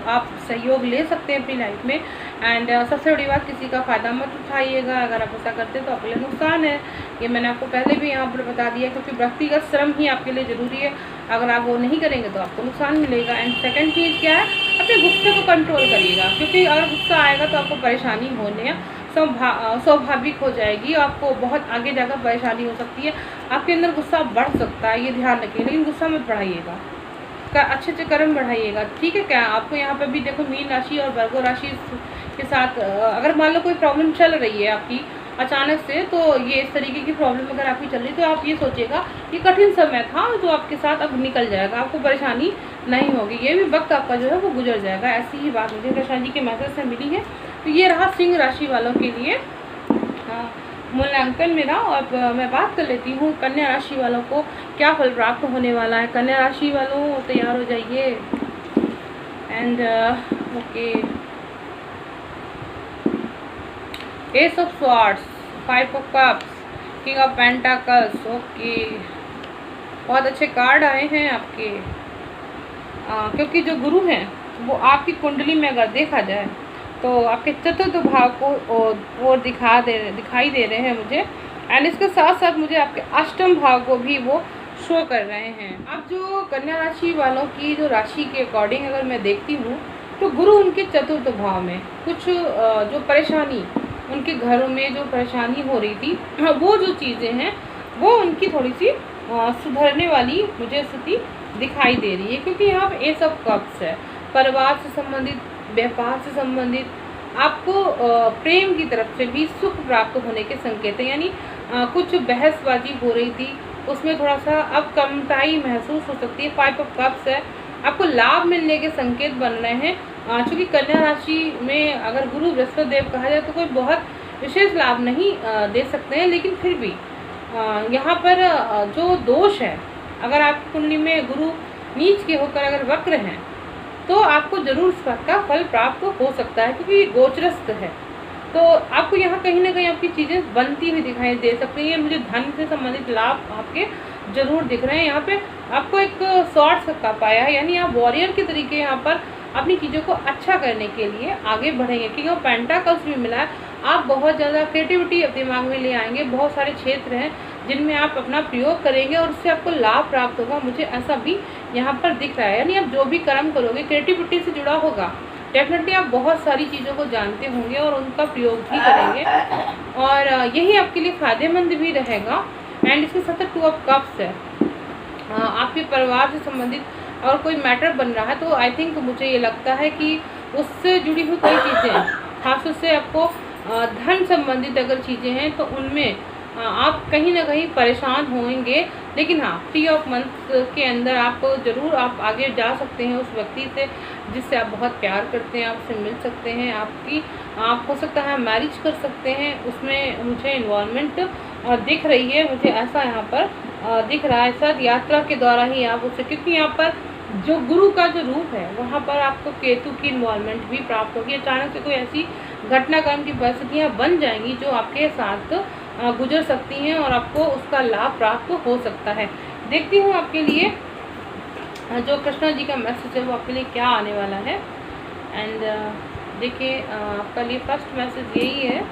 आप सहयोग ले सकते हैं अपनी लाइफ में। एंड सबसे बड़ी बात, किसी का फ़ायदा मत उठाइएगा। अगर आप ऐसा करते हैं तो आपके लिए नुकसान है, ये मैंने आपको पहले भी यहाँ पर बता दिया, क्योंकि व्यक्तिगत श्रम ही आपके लिए ज़रूरी है। अगर आप वो नहीं करेंगे तो आपको नुकसान मिलेगा। एंड सेकेंड चीज़ क्या है, अपने गुस्से को कंट्रोल करिएगा, क्योंकि अगर गुस्सा आएगा तो आपको परेशानी होने स्वाभाविक हो जाएगी, आपको बहुत आगे जाकर परेशानी हो सकती है। आपके अंदर गुस्सा बढ़ सकता है, ये ध्यान रखिए, लेकिन गुस्सा मत बढ़ाइएगा, अच्छे अच्छे कर्म बढ़ाइएगा, ठीक है क्या। आपको यहाँ पे भी देखो मीन राशि और वर्गो राशि के साथ अगर मान लो कोई प्रॉब्लम चल रही है आपकी अचानक से, तो ये इस तरीके की प्रॉब्लम अगर आपकी चल रही है, तो आप ये सोचिएगा ये कठिन समय था जो आपके साथ अब निकल जाएगा, आपको परेशानी नहीं होगी, ये भी वक्त आपका जो है वो गुजर जाएगा। ऐसी ही बात मुझे कृष्णा जी के मैसेज से मिली है। तो ये रहा सिंह राशि वालों के लिए मूल्यांकन मेरा। और मैं बात कर लेती हूँ कन्या राशि वालों को क्या फल प्राप्त होने वाला है। कन्या राशि वालों तैयार हो जाइए। And okay, S of swords, five of cups, king of pentacles. Okay, बहुत अच्छे कार्ड आए हैं आपके, क्योंकि जो गुरु हैं वो आपकी कुंडली में अगर देखा जाए तो आपके चतुर्थ भाव को दिखाई दे रहे हैं मुझे। एंड इसके साथ साथ मुझे आपके अष्टम भाव को भी वो शो कर रहे हैं। अब जो कन्या राशि वालों की जो राशि के अकॉर्डिंग अगर मैं देखती हूँ, तो गुरु उनके चतुर्थ भाव में कुछ जो परेशानी उनके घरों में जो परेशानी हो रही थी, वो जो चीज़ें हैं वो उनकी थोड़ी सी सुधरने वाली मुझे स्थिति दिखाई दे रही है, क्योंकि यहाँ पे एस ऑफ कप्स है। परिवार से संबंधित, व्यापार से संबंधित आपको प्रेम की तरफ से भी सुख प्राप्त होने के संकेत हैं। यानी कुछ बहसबाजी हो रही थी, उसमें थोड़ा सा अब कमताई महसूस हो सकती है। फाइव ऑफ कप्स है, आपको लाभ मिलने के संकेत बन रहे हैं। चूँकि कन्या राशि में अगर गुरु बृहस्पति देव कहा जाए तो कोई बहुत विशेष लाभ नहीं दे सकते हैं, लेकिन फिर भी यहाँ पर जो दोष है, अगर आपकी कुंडली में गुरु नीच के होकर अगर वक्र हैं, तो आपको जरूर इसका फल प्राप्त हो सकता है, क्योंकि ये गोचरस्थ है। तो आपको यहाँ कहीं ना कहीं आपकी चीज़ें बनती हुई दिखाई दे सकती हैं। मुझे धन से संबंधित लाभ आपके जरूर दिख रहे हैं। यहाँ पे आपको एक स्वॉर्ड्स का पाया है, यानी आप वॉरियर के तरीके यहाँ पर अपनी चीज़ों को अच्छा करने के लिए आगे बढ़ेंगे, क्योंकि पेंटाकल्स भी मिला है। आप बहुत ज़्यादा क्रिएटिविटी अपने दिमाग में ले आएंगे, बहुत सारे क्षेत्र हैं जिनमें आप अपना प्रयोग करेंगे और उससे आपको लाभ प्राप्त होगा, मुझे ऐसा भी यहाँ पर दिख रहा है। यानी आप जो भी कर्म करोगे क्रिएटिविटी से जुड़ा होगा, डेफिनेटली आप बहुत सारी चीज़ों को जानते होंगे और उनका प्रयोग भी करेंगे, और यही आपके लिए फ़ायदेमंद भी रहेगा। एंड इसके साथ टू ऑफ कप्स है, आपके परिवार से संबंधित और कोई मैटर बन रहा है, तो आई थिंक मुझे ये लगता है कि उससे जुड़ी हुई कोई चीज़ें, खासतौर से आपको धन संबंधित अगर चीज़ें हैं तो उनमें आप कहीं ना कहीं परेशान होंगे। लेकिन हाँ, 3 ऑफ मंथ के अंदर आपको ज़रूर आप आगे जा सकते हैं उस व्यक्ति से जिससे आप बहुत प्यार करते हैं, आप उससे मिल सकते हैं, आप हो सकता है मैरिज कर सकते हैं, उसमें मुझे इन्वॉल्वमेंट दिख रही है, मुझे ऐसा यहाँ पर दिख रहा है। शायद यात्रा के द्वारा ही आप उससे, क्योंकि यहाँ पर जो गुरु का जो रूप है वहाँ पर आपको केतु की इन्वॉल्वमेंट भी प्राप्त होगी। अचानक से कोई ऐसी घटनाक्रम की परिस्थितियाँ बन जाएंगी जो आपके साथ गुजर सकती हैं और आपको उसका लाभ प्राप्त हो सकता है। देखती हूँ आपके लिए जो कृष्णा जी का मैसेज है वो आपके लिए क्या आने वाला है। एंड देखिए आपका लिए फर्स्ट मैसेज यही है,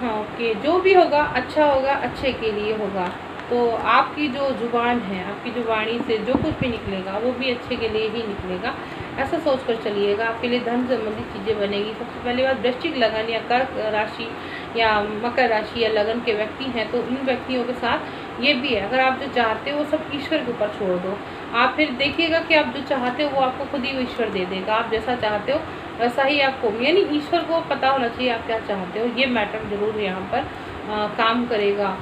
हाँ ओके, जो भी होगा अच्छा होगा, अच्छे के लिए होगा। तो आपकी जो ज़ुबान है, आपकी जो वाणी से जो कुछ भी निकलेगा वो भी अच्छे के लिए ही निकलेगा, ऐसा सोच कर चलिएगा। आपके लिए धन संबंधी चीज़ें बनेगी। सबसे पहली बात, वृश्चिक लगन या कर्क राशि या मकर राशि या लगन के व्यक्ति हैं, तो इन व्यक्तियों के साथ ये भी है, अगर आप जो चाहते हो वो सब ईश्वर के ऊपर छोड़ दो। आप फिर देखिएगा कि आप जो चाहते हो वो आपको खुद ही ईश्वर दे देगा। आप जैसा चाहते हो वैसा ही आपको, यानी ईश्वर को पता होना चाहिए आप क्या चाहते हो, ये मैटर जरूर यहाँ पर काम करेगा।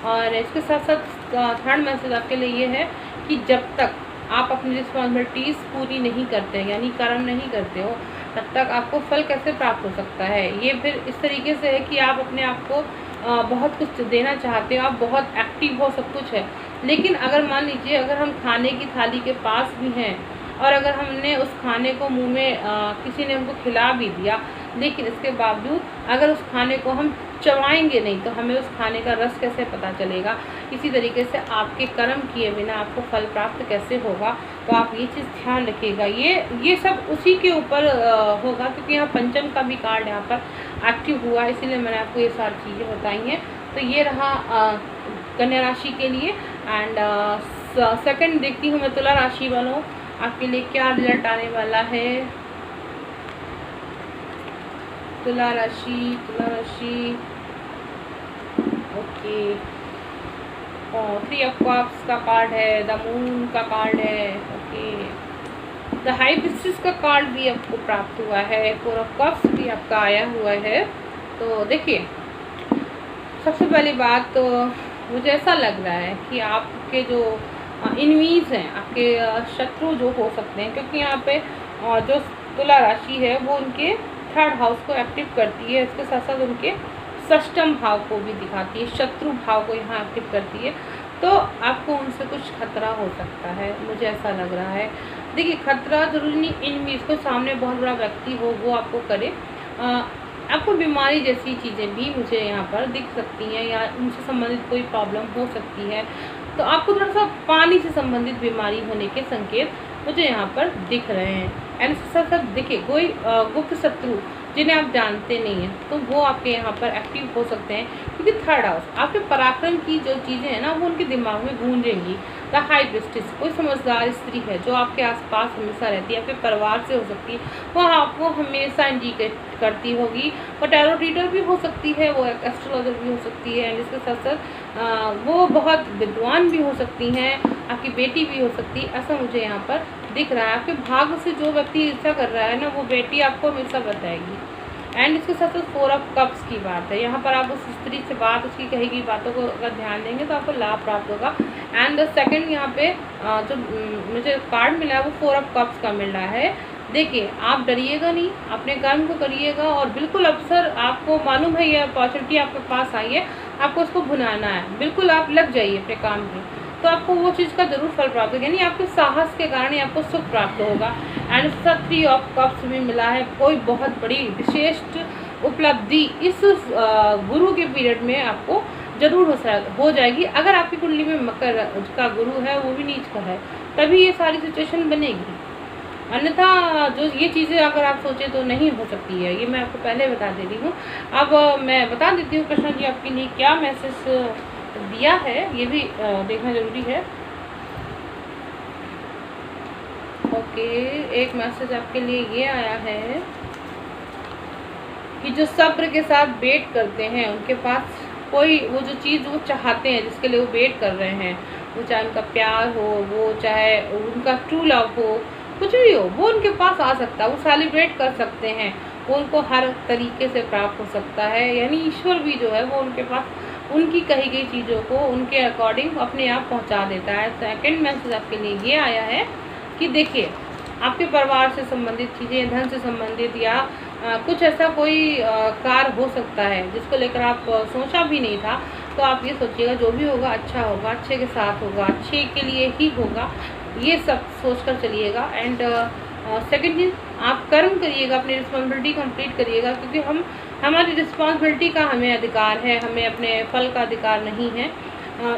और इसके साथ साथ थर्ड मैसेज आपके लिए ये है कि जब तक आप अपनी रिस्पॉन्सिबिलिटीज़ पूरी नहीं करते, यानी कर्म नहीं करते हो, तब तक आपको फल कैसे प्राप्त हो सकता है। ये फिर इस तरीके से है कि आप अपने आप को बहुत कुछ देना चाहते हो, आप बहुत एक्टिव हो, सब कुछ है, लेकिन अगर मान लीजिए अगर हम खाने की थाली के पास भी हैं और अगर हमने उस खाने को मुंह में किसी ने हमको खिला भी दिया, लेकिन इसके बावजूद अगर उस खाने को हम चबाएंगे नहीं तो हमें उस खाने का रस कैसे पता चलेगा। इसी तरीके से आपके कर्म किए बिना आपको फल प्राप्त कैसे होगा। तो आप ये चीज़ ध्यान रखिएगा। ये सब उसी के ऊपर होगा, क्योंकि यहाँ पंचम का भी कार्ड यहाँ पर एक्टिव हुआ, इसीलिए मैंने आपको ये सारी चीज़ें बताई हैं। तो ये रहा कन्या राशि के लिए। एंड सेकंड देखती हूँ मैं तुला राशि वालों, आपके लिए क्या रिजल्ट आने वाला है। तुला राशि ओके, 3 ऑफ कप्स का कार्ड है, द मून का कार्ड है, ओके, द हाई प्रिस्टेस का कार्ड भी आपको प्राप्त हुआ है, 4 ऑफ कप्स भी आपका आया हुआ है। तो देखिए, सबसे पहली बात तो मुझे ऐसा लग रहा है कि आपके जो इनमीज हैं, आपके शत्रु जो हो सकते हैं, क्योंकि यहाँ पे जो तुला राशि है वो उनके 3rd हाउस को एक्टिव करती है, इसके साथ साथ उनके 6ष्टम भाव को भी दिखाती है, शत्रु भाव को यहाँ एक्टिव करती है। तो आपको उनसे कुछ खतरा हो सकता है, मुझे ऐसा लग रहा है। देखिए, खतरा जरूरी नहीं इनमीज को सामने बहुत बड़ा व्यक्ति हो वो आपको करे, आपको बीमारी जैसी चीज़ें भी मुझे यहाँ पर दिख सकती हैं, या उनसे संबंधित कोई प्रॉब्लम हो सकती है। तो आपको थोड़ा सा पानी से संबंधित बीमारी होने के संकेत मुझे यहाँ पर दिख रहे हैं। एंड साथ साथ देखिए, कोई गुप्त शत्रु जिन्हें आप जानते नहीं हैं तो वो आपके यहाँ पर एक्टिव हो सकते हैं, क्योंकि 3rd हाउस आपके पराक्रम की जो चीज़ें हैं ना वो उनके दिमाग में गूंजेंगी। द हाई प्रिस्टेस कोई समझदार स्त्री है जो आपके आसपास हमेशा रहती है, आपके परिवार से हो सकती है, वो आपको हमेशा इंडिकेट करती होगी। वो टैरो रीडर भी हो सकती है, वो एक एस्ट्रोलॉजर भी हो सकती है, एंड इसके साथ साथ वो बहुत विद्वान भी हो सकती हैं, आपकी बेटी भी हो सकती है, ऐसा मुझे यहाँ पर दिख रहा है। आपके भाग्य से जो व्यक्ति ईर्ष्या कर रहा है ना, वो बेटी आपको हमेशा बताएगी। एंड इसके साथ साथ 4 ऑफ कप्स की बात है, यहाँ पर आप उस स्त्री से बात, उसकी कही गई बातों को अगर ध्यान देंगे तो आपको लाभ प्राप्त होगा। एंड सेकंड यहाँ पे जो मुझे कार्ड मिला है वो 4 ऑफ कप्स का मिल रहा है। देखिए, आप डरिएगा नहीं, अपने काम को करिएगा, और बिल्कुल अवसर आपको मालूम है, ये अपॉर्चुनिटी आपके पास आई है, आपको उसको भुनाना है, बिल्कुल आप लग जाइए अपने काम में, तो आपको वो चीज़ का जरूर फल प्राप्त होगा, यानी आपके साहस के कारण ही आपको सुख प्राप्त होगा। एंड उसका 3 ऑफ कप्स भी मिला है, कोई बहुत बड़ी विशेष उपलब्धि इस गुरु के पीरियड में आपको जरूर हो जाएगी। अगर आपकी कुंडली में मकर का गुरु है, वो भी नीच का है, तभी ये सारी सिचुएशन बनेगी, अन्यथा जो ये चीज़ें अगर आप सोचें तो नहीं हो सकती है। ये मैं आपको पहले बता दे रही हूँ। अब मैं बता देती हूँ कृष्णा जी आपके लिए क्या मैसेज दिया है, ये भी देखना जरूरी है। ओके, एक मैसेज आपके लिए ये आया है कि जो सब्र के साथ वेट करते हैं, उनके पास कोई वो जो चीज़ वो चाहते हैं, जिसके लिए वो वेट कर रहे हैं, वो चाहे उनका प्यार हो, वो चाहे उनका ट्रू लव हो, कुछ भी हो, वो उनके पास आ सकता है, वो सेलिब्रेट कर सकते हैं, वो उनको हर तरीके से प्राप्त हो सकता है। यानी ईश्वर भी जो है वो उनके पास उनकी कही गई चीज़ों को उनके अकॉर्डिंग अपने आप पहुंचा देता है। सेकंड मैसेज आपके लिए ये आया है कि देखिए, आपके परिवार से संबंधित चीज़ें, धन से संबंधित, या कुछ ऐसा कोई कार्य हो सकता है जिसको लेकर आप सोचा भी नहीं था, तो आप ये सोचिएगा जो भी होगा अच्छा होगा, अच्छे के साथ होगा, अच्छे के लिए ही होगा, ये सब सोच कर चलिएगा। एंड सेकेंड चीज़, आप कर्म करिएगा, अपनी रिस्पॉन्सिबिलिटी कंप्लीट करिएगा, क्योंकि हमारी रिस्पॉन्सिबिलिटी का हमें अधिकार है, हमें अपने फल का अधिकार नहीं है।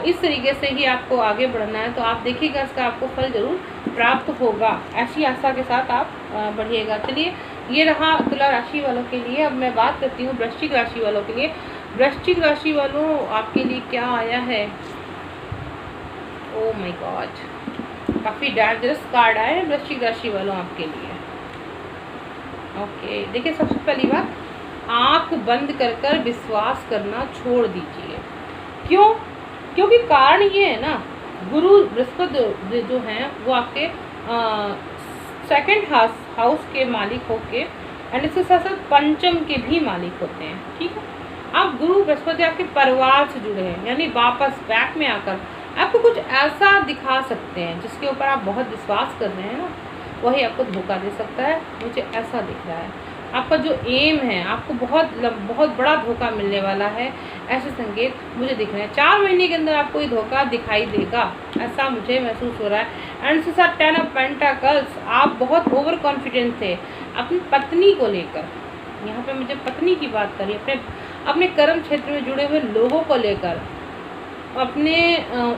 इस तरीके से ही आपको आगे बढ़ना है, तो आप देखिएगा इसका आपको फल जरूर प्राप्त होगा, ऐसी आशा के साथ आप बढ़िएगा। चलिए, ये रहा तुला राशि वालों के लिए। अब मैं बात करती हूँ वृश्चिक राशि वालों के लिए। वृश्चिक राशि वालों, आपके लिए क्या आया है। ओ माय गॉड, काफ़ी डेंजरस कार्ड आए हैं वृश्चिक राशि वालों आपके लिए। ओके, देखिए सबसे पहली बात, आँख बंद कर कर विश्वास करना छोड़ दीजिए। क्यों? क्योंकि कारण ये है ना, गुरु बृहस्पति जो हैं वो आपके सेकंड हाउस के मालिक होके एंड इसके साथ साथ पंचम के भी मालिक होते हैं। ठीक है, आप गुरु बृहस्पति आपके परिवार से जुड़े हैं, यानी वापस बैक में आकर आपको कुछ ऐसा दिखा सकते हैं जिसके ऊपर आप बहुत विश्वास कर रहे हैं ना, वही आपको धोखा दे सकता है। मुझे ऐसा दिख रहा है आपका जो एम है, आपको बहुत बड़ा धोखा मिलने वाला है, ऐसे संकेत मुझे दिख रहे हैं। 4 महीने के अंदर आपको ये धोखा दिखाई देगा, ऐसा मुझे महसूस हो रहा है। एंड इसके साथ 10 ऑफ पेंटाकल्स, आप बहुत ओवर कॉन्फिडेंट थे अपनी पत्नी को लेकर। यहाँ पे मुझे पत्नी की बात करी, अपने कर्म क्षेत्र में जुड़े हुए लोगों को लेकर, अपने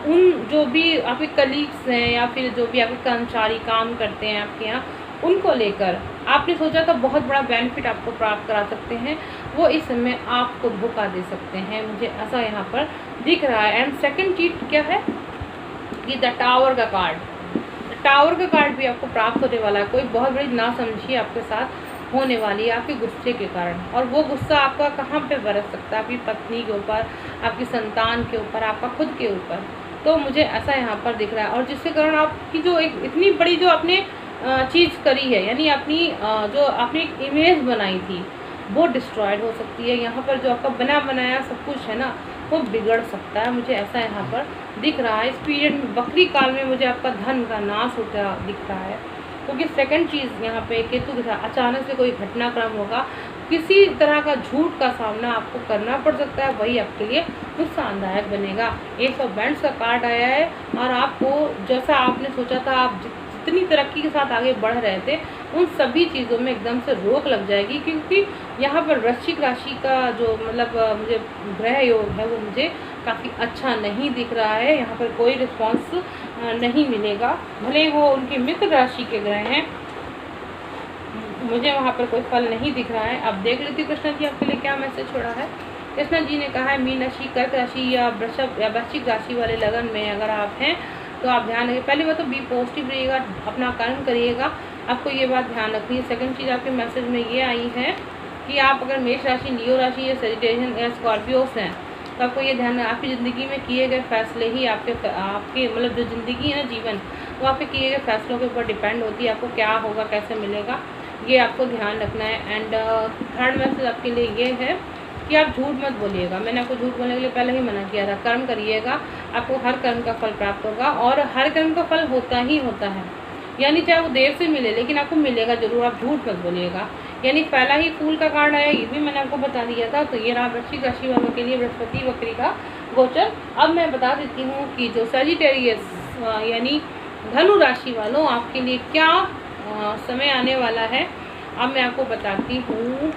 उन जो भी आपके कलीग्स हैं या फिर जो भी आपके कर्मचारी काम करते हैं आपके यहाँ, उनको लेकर आपने सोचा था बहुत बड़ा बेनिफिट आपको प्राप्त करा सकते हैं, वो इस समय आपको धोखा दे सकते हैं, मुझे ऐसा यहाँ पर दिख रहा है। एंड सेकंड चीज क्या है कि द टावर का कार्ड, टावर का कार्ड भी आपको प्राप्त होने वाला है। कोई बहुत बड़ी नासमझी आपके साथ होने वाली है आपके गुस्से के कारण, और वो गुस्सा आपका कहाँ पे बरस सकता है? आपकी पत्नी के ऊपर, आपकी संतान के ऊपर, आपका खुद के ऊपर। तो मुझे ऐसा यहाँ पर दिख रहा है, और जिसके कारण आपकी जो एक इतनी बड़ी जो आपने चीज़ करी है, यानी अपनी जो आपने एक इमेज बनाई थी, वो डिस्ट्रॉयड हो सकती है। यहाँ पर जो आपका बना बनाया सब कुछ है ना, वो बिगड़ सकता है, मुझे ऐसा यहाँ पर दिख रहा है। इस पीरियड में, बकरी काल में, मुझे आपका धन का नाश होता दिख रहा है, क्योंकि सेकंड चीज़ यहाँ पे केतु के साथ अचानक से कोई घटनाक्रम होगा, किसी तरह का झूठ का सामना आपको करना पड़ सकता है, वही आपके लिए नुकसानदायक बनेगा। 1 ऑफ बैंड्स का कार्ड आया है, और आपको जैसा आपने सोचा था, आप जितनी तरक्की के साथ आगे बढ़ रहे थे, उन सभी चीज़ों में एकदम से रोक लग जाएगी, क्योंकि यहाँ पर वृश्चिक राशि का जो मतलब मुझे ग्रह योग है वो मुझे काफ़ी अच्छा नहीं दिख रहा है। यहाँ पर कोई रिस्पॉन्स नहीं मिलेगा, भले वो उनकी मित्र राशि के ग्रह हैं, मुझे वहाँ पर कोई फल नहीं दिख रहा है। अब देख लेती हूँ कृष्णा जी आपके लिए क्या मैसेज छोड़ा है। कृष्णा जी ने कहा है मीन राशि, कर्क राशि या वृषभ या वृश्चिक राशि वाले लगन में अगर आप हैं तो आप ध्यान रखिए। पहली बात तो बी पॉजिटिव रहिएगा, अपना कर्म करिएगा, आपको ये बात ध्यान रखनी है। सेकंड चीज़ आपके मैसेज में ये आई है कि आप अगर मेष राशि, लियो राशि या सजिटेरियन या स्कॉर्पियोस हैं, तो आपको ये ध्यान है आपकी ज़िंदगी में किए गए फैसले ही आपके मतलब जो ज़िंदगी है ना, जीवन, वो आपके किए गए फैसलों के ऊपर डिपेंड होती है, आपको क्या होगा, कैसे मिलेगा, ये आपको ध्यान रखना है। एंड थर्ड मैसेज आपके लिए ये है कि आप झूठ मत बोलिएगा। मैंने आपको झूठ बोलने के लिए पहले ही मना किया था। कर्म करिएगा, आपको हर कर्म का फल प्राप्त होगा, और हर कर्म का फल होता ही होता है, यानी चाहे वो देर से मिले लेकिन आपको मिलेगा जरूर। आप झूठ मत बोलिएगा। यानी पहला ही फूल का कार्ड आया, ये भी मैंने आपको बता दिया था। तो ये रहा वृश्चिक राशि वालों के लिए बृहस्पति वक्री का गोचर। अब मैं बता देती हूँ कि जो सजिटेरियस यानी धनु राशि वालों, आपके लिए क्या समय आने वाला है, अब मैं आपको बताती हूँ।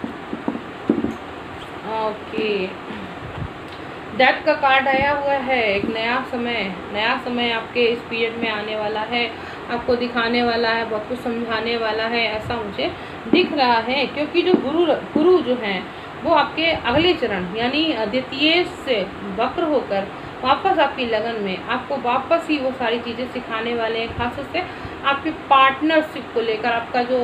ओके, डेथ का कार्ड आया हुआ है। एक नया समय आपके इस पीरियड में आने वाला है, आपको दिखाने वाला है, बहुत कुछ समझाने वाला है, ऐसा मुझे दिख रहा है। क्योंकि जो गुरु जो हैं वो आपके अगले चरण यानी द्वितीय से वक्र होकर वापस आपकी लगन में आपको वापस ही वो सारी चीज़ें सिखाने वाले हैं। खास से आपके पार्टनरशिप को लेकर, आपका जो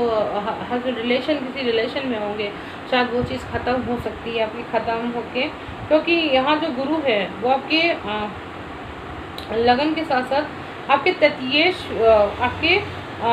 हस्बैंड रिलेशन, किसी रिलेशन में होंगे, शायद वो चीज़ ख़त्म हो सकती है आपकी, ख़त्म होके, क्योंकि यहाँ जो गुरु है वो आपके लगन के साथ साथ आपके तृतीय आपके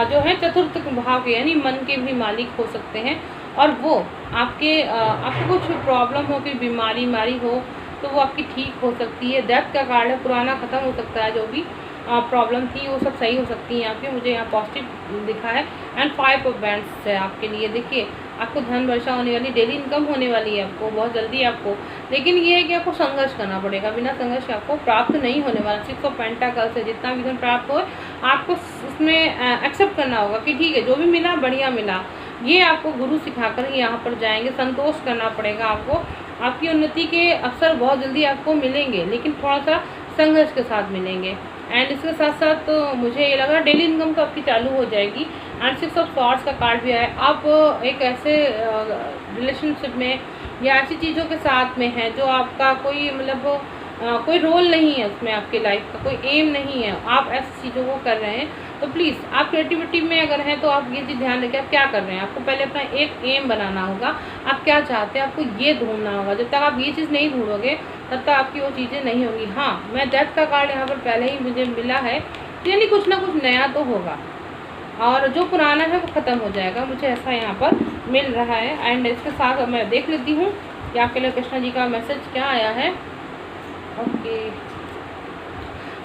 जो है चतुर्थ भाव के यानी मन के भी मालिक हो सकते हैं, और वो आपको कुछ प्रॉब्लम हो, कोई बीमारी हो तो वो आपकी ठीक हो सकती है। डेथ का कार्ड है, पुराना ख़त्म हो सकता है, जो भी प्रॉब्लम थी वो सब सही हो सकती है। यहाँ पे मुझे यहाँ पॉजिटिव दिखा है। एंड 5 ऑफ बैंड्स है आपके लिए। देखिए आपको धन वर्षा होने वाली, डेली इनकम होने वाली है आपको बहुत जल्दी आपको, लेकिन ये है कि आपको संघर्ष करना पड़ेगा, बिना संघर्ष के आपको प्राप्त नहीं होने वाला। 6 ऑफ पेंटाकल्स से जितना भी धन प्राप्त हो आपको उसमें एक्सेप्ट करना होगा कि ठीक है, जो भी मिला बढ़िया मिला। ये आपको गुरु सिखाकर ही यहाँ पर जाएंगे। संतोष करना पड़ेगा आपको, आपकी उन्नति के अवसर बहुत जल्दी आपको मिलेंगे, लेकिन थोड़ा सा संघर्ष के साथ मिलेंगे। एंड इसके साथ साथ तो मुझे ये लगा डेली इनकम तो आपकी चालू हो जाएगी। एंड 6 ऑफ सॉर्ड्स का कार्ड भी है। आप एक ऐसे रिलेशनशिप में या ऐसी चीज़ों के साथ में हैं जो आपका कोई मतलब कोई रोल नहीं है उसमें, आपके लाइफ का कोई एम नहीं है, आप ऐसी चीज़ों को कर रहे हैं, तो प्लीज़ आप क्रिएटिविटी में अगर हैं तो आप ये चीज़ ध्यान रखें आप क्या कर रहे हैं। आपको पहले अपना एक एम बनाना होगा, आप क्या चाहते हैं, आपको ये ढूंढना होगा। जब तक आप ये चीज़ नहीं ढूंढोगे तब तक आपकी वो चीज़ें नहीं होगी। हाँ, मैं डेथ का कार्ड यहाँ पर पहले ही मुझे मिला है, यानी कुछ ना कुछ नया तो होगा और जो पुराना है वो ख़त्म हो जाएगा, मुझे ऐसा यहाँ पर मिल रहा है। एंड इसके साथ मैं देख लेती हूँ कि आपके लिए कृष्णा जी का मैसेज क्या आया है। ओके,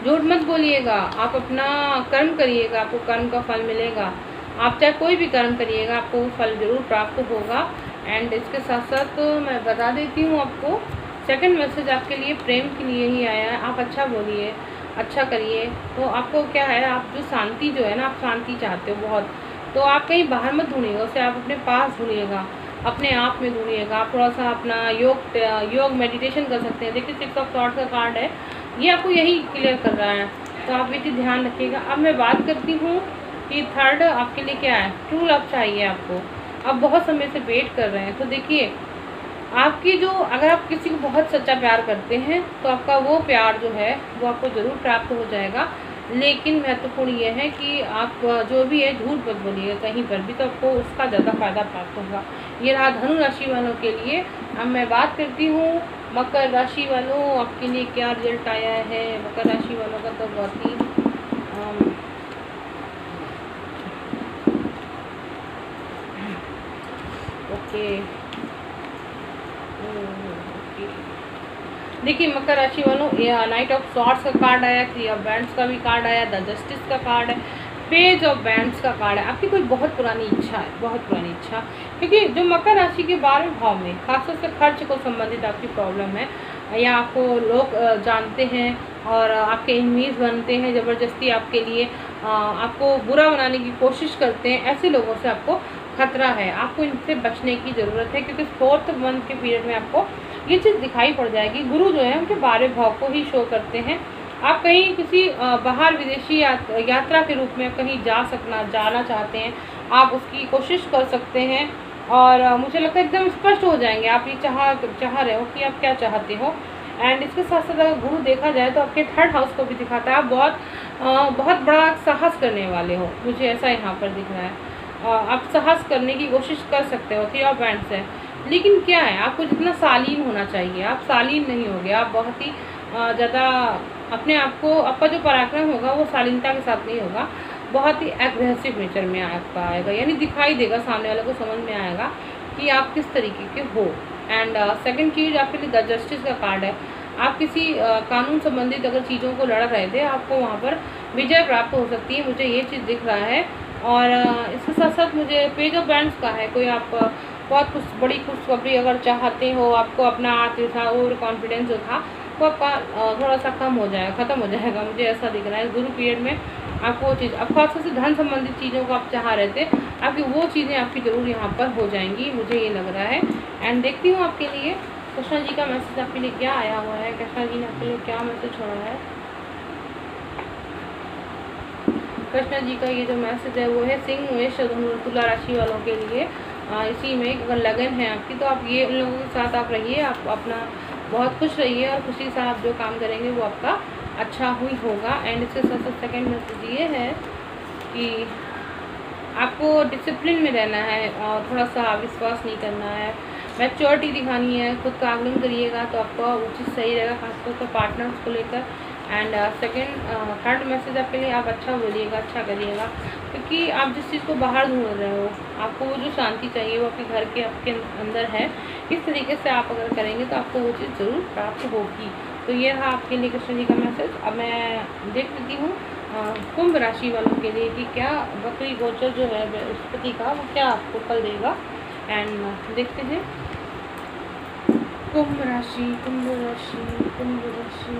झूठ मत बोलिएगा, आप अपना कर्म करिएगा, आपको कर्म का फल मिलेगा। आप चाहे कोई भी कर्म करिएगा आपको वो फल जरूर प्राप्त होगा। एंड इसके साथ साथ मैं बता देती हूँ आपको, सेकंड मैसेज आपके लिए प्रेम के लिए ही आया है। आप अच्छा बोलिए, अच्छा करिए, तो आपको क्या है, आप जो शांति जो है ना, आप शांति चाहते हो बहुत, तो आप कहीं बाहर मत ढूंढिएगा उसे, आप अपने पास ढूंढिएगा, अपने आप में ढूंढिएगा। आप थोड़ा सा अपना योग मेडिटेशन कर सकते हैं। देखिए 6 ऑफ सॉर्ड्स का कार्ड है, ये आपको यही क्लियर कर रहा है, तो आप ये चीज़ ध्यान रखिएगा। अब मैं बात करती हूँ कि थर्ड आपके लिए क्या है। ट्रू लव चाहिए आपको, आप बहुत समय से वेट कर रहे हैं। तो देखिए आपकी जो, अगर आप किसी को बहुत सच्चा प्यार करते हैं तो आपका वो प्यार जो है वो आपको ज़रूर प्राप्त हो जाएगा। लेकिन महत्वपूर्ण ये है कि आप जो भी है झूठ मत बोलिएगा कहीं पर भी, तो आपको उसका ज़्यादा फायदा प्राप्त होगा। ये रहा धनु राशि वालों के लिए। अब मैं बात करती हूँ मकर राशि वालों, आपके लिए क्या रिजल्ट आया है। मकर राशि वालों का तो बहुत ही ओके देखिए मकर राशि वालों, नाइट ऑफ सॉर्ड्स का कार्ड आया, 3 ऑफ बैंड्स का भी कार्ड आया, द जस्टिस का कार्ड है, पेज ऑफ बैंड्स का कार्ड है। आपकी कोई बहुत पुरानी इच्छा है, बहुत पुरानी इच्छा, क्योंकि जो मकर राशि के 12वें भाव में खासतौर से खर्च को संबंधित आपकी प्रॉब्लम है, या आपको लोग जानते हैं और आपके एनिमीज बनते हैं, ज़बरदस्ती आपके लिए आपको बुरा बनाने की कोशिश करते हैं, ऐसे लोगों से आपको खतरा है। आपको इनसे बचने की ज़रूरत है, क्योंकि 4th मंथ के पीरियड में आपको ये चीज़ दिखाई पड़ जाएगी। गुरु जो है उनके 12वें भाव को ही शो करते हैं। आप कहीं किसी बाहर विदेशी यात्रा के रूप में कहीं जाना चाहते हैं, आप उसकी कोशिश कर सकते हैं। और मुझे लगता है एकदम स्पष्ट हो जाएंगे, आप ये चाह रहे हो कि आप क्या चाहते हो। एंड इसके साथ साथ अगर गुरु देखा जाए तो आपके 3rd हाउस को भी दिखाता है। आप बहुत बड़ा साहस करने वाले हो, मुझे ऐसा यहाँ पर दिख रहा है। आप साहस करने की कोशिश कर सकते हो, 3 ऑफ बैंड्स है। लेकिन क्या है, आपको जितना शालीन होना चाहिए आप शालीन नहीं होगे, आप बहुत ही ज़्यादा अपने आप को, आपका जो पराक्रम होगा वो शालीनता के साथ नहीं होगा, बहुत ही एग्रेसिव नेचर में आपका आएगा, यानी दिखाई देगा, सामने वाले को समझ में आएगा कि आप किस तरीके के हो। एंड सेकंड चीज़ आपके लिए द जस्टिस का कार्ड है। आप किसी कानून संबंधित अगर चीज़ों को लड़ रहे थे, आपको वहाँ पर विजय प्राप्त हो सकती है, मुझे ये चीज़ दिख रहा है। और इसके साथ साथ मुझे पेज ऑफ बैंड्स का है, कोई आप बहुत कुछ बड़ी खुशखबरी अगर चाहते हो, आपको अपना आत्मविश्वास और कॉन्फिडेंस जो था वो आपका थोड़ा सा कम हो जाएगा, ख़त्म हो जाएगा, मुझे ऐसा दिख रहा है। गुरु पीरियड में आपको वो चीज़, अब खासतौर से धन संबंधित चीज़ों को आप चाह रहे थे, आपकी वो चीज़ें आपकी ज़रूर यहाँ पर हो जाएंगी, मुझे ये लग रहा है। एंड देखती हूँ आपके लिए कृष्णा जी का मैसेज आपके लिए क्या आया हुआ है। कृष्णा जी ने आपके लिए क्या मैसेज छोड़ा है। कृष्णा जी का ये जो मैसेज है वो है सिंह मेष तुला राशि वालों के लिए। इसी में अगर लगन है आपकी तो आप ये उन लोगों के साथ आप रहिए, आप अपना बहुत खुश रहिए और खुशी से आप जो काम करेंगे वो आपका अच्छा ही होगा। एंड इसके साथ साथ सेकेंड मैसेज ये है कि आपको डिसिप्लिन में रहना है और थोड़ा सा विश्वास नहीं करना है, मैच्योरिटी दिखानी है, खुद का आकलन करिएगा तो आपका वो चीज़ सही रहेगा, खासतौर पर पार्टनर्स को लेकर। एंड थर्ड मैसेज आपके लिए, आप अच्छा बोलिएगा, अच्छा करिएगा, क्योंकि आप जिस चीज़ को बाहर ढूंढ रहे हो, आपको वो जो शांति चाहिए वो आपके घर के आपके अंदर है। इस तरीके से आप अगर करेंगे तो आपको वो चीज़ ज़रूर प्राप्त होगी। तो ये रहा आपके लिए कृष्ण जी का मैसेज। अब मैं देख लेती हूँ कुंभ राशि वालों के लिए कि क्या बकरी गोचर जो है बृहस्पति का वो क्या आपको फल देगा। एंड देखते हैं कुंभ राशि, कुंभ राशि, कुंभ राशि।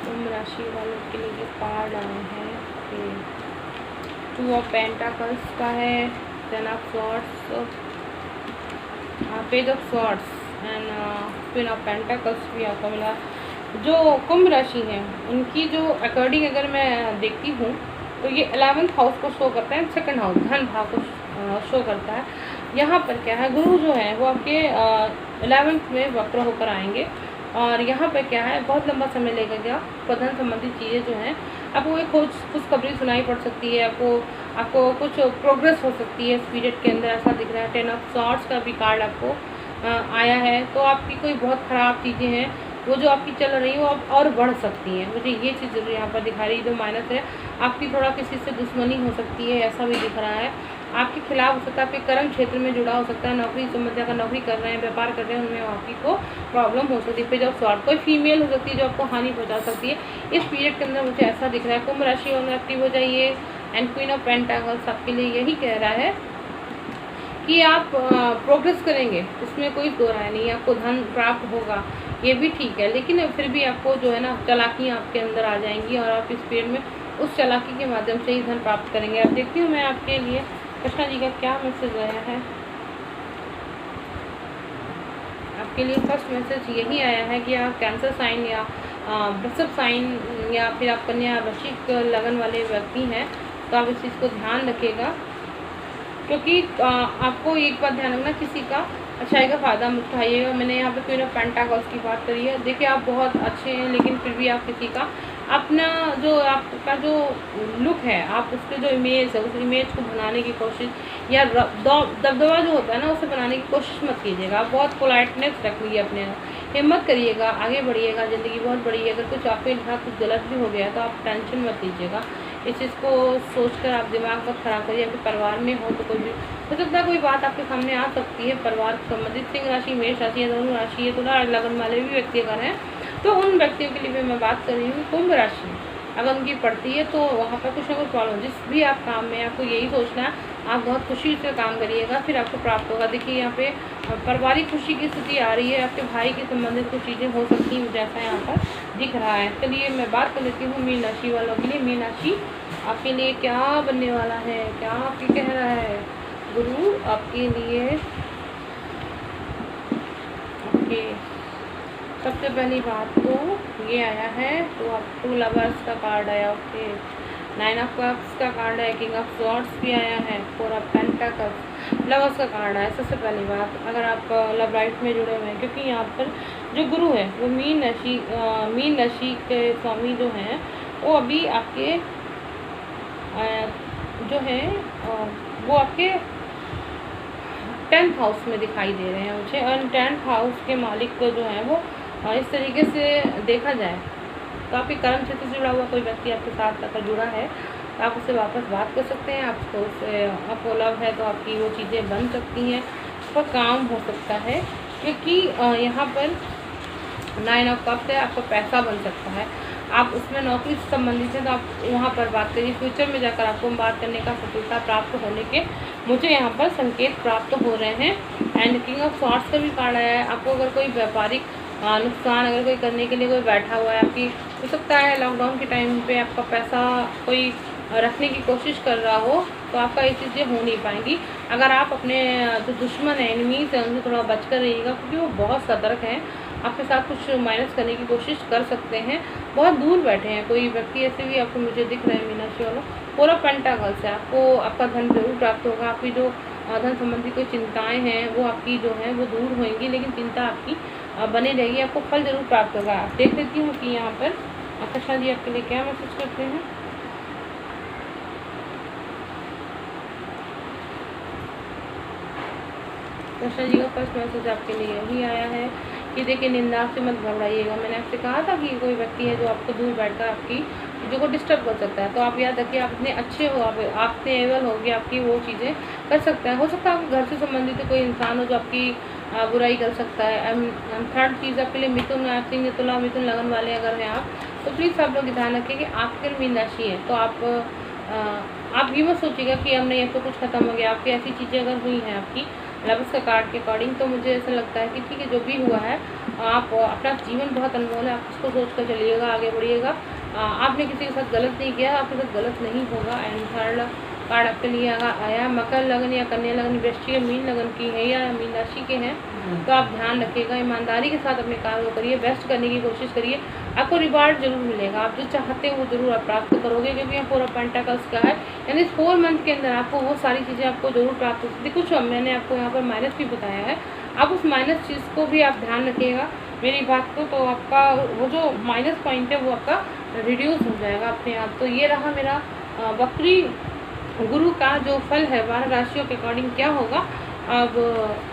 कुंभ राशि वालों के लिए कार्ड आए हैं कि 2 ऑफ पेंटाकल्स का है, 10 of swords, page of swords and queen of pentacles भी आपको मिला। जो कुंभ राशि है उनकी जो अकॉर्डिंग अगर मैं देखती हूँ तो ये 11th हाउस को शो करता है, 2nd हाउस धन भाव को शो करता है। यहाँ पर क्या है, गुरु जो है वो आपके 11th में वक्र होकर आएंगे और यहाँ पर क्या है, बहुत लंबा समय लगेगा। धन संबंधित चीज़ें जो हैं आपको एक खुशखबरी सुनाई पड़ सकती है, आपको कुछ प्रोग्रेस हो सकती है इस पीरियड के अंदर, ऐसा दिख रहा है। 10 ऑफ सॉर्ड्स का भी कार्ड आपको आया है। तो आपकी कोई बहुत ख़राब चीज़ें हैं वो जो आपकी चल रही है वो अब और बढ़ सकती हैं। मुझे ये चीज़ ज़रूर यहाँ पर दिखा रही है। जो माइनस है, आपकी थोड़ा किसी से दुश्मनी हो सकती है, ऐसा भी दिख रहा है। आपके खिलाफ हो सकता है, आपके कर्म क्षेत्र में जुड़ा हो सकता है, नौकरी संबंधी अगर नौकरी कर रहे हैं, व्यापार कर रहे हैं, उनमें आपकी को प्रॉब्लम हो सकती है। फिर जब स्वार्थ कोई फीमेल हो सकती है जो आपको हानि पहुँचा सकती है इस पीरियड के अंदर, मुझे ऐसा दिख रहा है। कुंभ राशि और एक्टिव हो जाइए एंड क्वीन ऑफ पेंटाकल्स आपके लिए यही कह रहा है कि आप प्रोग्रेस करेंगे, इसमें कोई दो राय नहीं है। आपको धन प्राप्त होगा, ये भी ठीक है, लेकिन फिर भी आपको जो है ना चालाकियाँ आपके अंदर आ जाएंगी और आप इस पीरियड में उस चालाकी के माध्यम से ही धन प्राप्त करेंगे। अब देखती हूँ मैं आपके लिए कृष्णा जी का क्या मैसेज आया है। आपके लिए फर्स्ट मैसेज यही आया है कि आप कैंसर साइन या वृषभ साइन या फिर आप कन्या वृश्चिक लगन वाले व्यक्ति हैं, तो आप इस चीज़ को ध्यान रखिएगा, क्योंकि आपको एक बात ध्यान रखना, किसी का अच्छाई का फ़ायदा मत उठाइएगा। मैंने यहाँ पे क्वीन ऑफ पेंटाकल्स की बात करी है। देखिए आप बहुत अच्छे हैं, लेकिन फिर भी आप किसी का अपना जो आपका जो लुक है, आप उसके जो इमेज है उस इमेज को बनाने की कोशिश या दबदबा जो होता है ना उसे बनाने की कोशिश मत कीजिएगा। आप बहुत पोलाइटनेस रखिए, अपने हिम्मत करिएगा, आगे बढ़िएगा। ज़िंदगी बहुत बड़ी है। अगर कुछ आपके साथ कुछ गलत भी हो गया तो आप टेंशन मत लीजिएगा। इस चीज़ को सोचकर आप दिमाग मत खराब करिए। आपके परिवार में हो तो कोई भी हो सकता है, कोई बात आपके सामने आ सकती है परिवार से संबंधित। सिंह राशि, मेष राशि या दोनों राशि है, थोड़ा लगन वाले भी व्यक्ति अगर हैं तो उन व्यक्तियों के लिए भी मैं बात कर रही हूँ। कुंभ राशि अगर उनकी पड़ती है तो वहाँ पर कुछ ना कुछ प्रॉब्लम, जिस भी आप काम में आपको यही सोचना है, आप बहुत खुशी से काम करिएगा, फिर आपको प्राप्त होगा। देखिए यहाँ पे पारिवारिक खुशी की स्थिति आ रही है। आपके भाई के संबंधित कुछ चीज़ें हो सकती हैं, जैसा यहाँ पर दिख रहा है। चलिए मैं बात कर लेती हूँ मीन राशि वालों के लिए। मीन राशि आपके लिए क्या बनने वाला है, क्या आपकी कह रहा है गुरु आपके लिए। ओके, सबसे पहली बात तो ये आया है, तो आप 2 लवर्स का कार्ड आया। ओके, 9 ऑफ कप्स का कार्ड है, किंग ऑफ स्वॉर्ड्स भी आया है, 4 ऑफ पेंटाकल्स, लवर्स का कार्ड आया। सबसे पहली बात, अगर आप लव लाइफ में जुड़े हुए हैं, क्योंकि यहाँ पर जो गुरु है वो मीन राशि के स्वामी जो हैं वो अभी आपके जो है वो आपके 10th हाउस में दिखाई दे रहे हैं मुझे। और 10th हाउस के मालिक को जो है वो इस तरीके से देखा जाए तो आपके कर्म क्षेत्र से जुड़ा हुआ कोई व्यक्ति आपके साथ अगर जुड़ा है तो आप उससे वापस बात कर सकते हैं। आपको उससे आपको लव है तो आपकी वो चीज़ें बन सकती हैं, उसका काम हो सकता है, क्योंकि यहाँ पर 9 ऑफ कप्स है, आपका पैसा बन सकता है। आप उसमें नौकरी से संबंधित है तो आप वहाँ पर बात करिए। फ्यूचर में जाकर आपको बात करने का सफलता प्राप्त होने के मुझे यहाँ पर संकेत प्राप्त हो रहे हैं। एंड किंग ऑफ स्वॉर्ड्स का भी कार्ड आया है। आपको अगर कोई व्यापारिक नुकसान अगर कोई करने के लिए कोई बैठा हुआ है, आपकी हो सकता है लॉकडाउन के टाइम पे आपका पैसा कोई रखने की कोशिश कर रहा हो, तो आपका ये चीज़ें हो नहीं पाएंगी। अगर आप अपने जो दुश्मन है, एनिमीज है, उनसे थोड़ा बच कर रहिएगा, क्योंकि वो बहुत सतर्क हैं, आपके साथ कुछ माइनस करने की कोशिश कर सकते हैं। बहुत दूर बैठे हैं कोई व्यक्ति, ऐसे भी आपको मुझे दिख रहे हैं मीन राशि वालों। 4 ऑफ पेंटाकल्स है, आपको आपका धन जरूर प्राप्त होगा। आपकी जो धन संबंधी कोई चिंताएं हैं वो आपकी जो है वो दूर होंगी, लेकिन चिंता आपकी बनी रहेगी। आपको फल जरूर प्राप्त होगा। देख लेती हूँ कि यहाँ पर कृष्णा जी आपके लिए क्या मैसेज करते हैं। कृष्णा जी का फर्स्ट मैसेज आपके लिए यही आया है कि देखिए निंदा से मत घबराइएगा। मैंने आपसे कहा था कि कोई व्यक्ति है जो आपको दूर बैठकर आपकी चीज़ों को डिस्टर्ब कर सकता है, तो आप याद रखिए आप इतने अच्छे हो, आप एबल हो कि आपकी वो चीज़ें कर सकता है। हो सकता है आपके घर से संबंधित कोई इंसान हो जो आपकी बुराई कर सकता है। थर्ड चीज़ आपके लिए मिथुन, सिंह, तुला, मिथुन लगन वाले अगर हैं आप, तो प्लीज़ आप लोग ध्यान रखिए कि आपके मीन राशि है तो आप ये मत सोचिएगा कि अब नहीं अब तो कुछ खत्म हो गया। आपकी ऐसी चीज़ें अगर हुई हैं आपकी लव्स का कार्ड के अकॉर्डिंग, तो मुझे ऐसा लगता है कि ठीक है जो भी हुआ है, आप अपना जीवन बहुत अनमोल है, आप उसको सोच कर चलिएगा, आगे बढ़िएगा। आपने किसी के साथ गलत नहीं किया, आपके साथ गलत नहीं होगा। एंड थर्ड कार्ड आपके लिए आया मकर लगन या कन्या लगन, वृश्चिक मीन लगन की है या मीन राशि राशि के हैं तो आप ध्यान रखिएगा, ईमानदारी के साथ अपने काम को करिए, बेस्ट करने की कोशिश करिए, आपको रिवार्ड जरूर मिलेगा। आप जो चाहते हो वो जरूर आप प्राप्त करोगे, क्योंकि यहाँ 4 ऑफ पेंटिकल्स का है, यानी इस 4 मंथ के अंदर आपको वो सारी चीज़ें आपको जरूर प्राप्त हो सकती है। कुछ मैंने आपको यहाँ पर माइनस भी बताया है, आप उस माइनस चीज़ को भी आप ध्यान रखिएगा मेरी बात को, तो आपका वो जो माइनस पॉइंट है वो आपका रिड्यूस हो जाएगा अपने आप। तो ये रहा मेरा वक्री गुरु का जो फल है 12 राशियों के अकॉर्डिंग क्या होगा। अब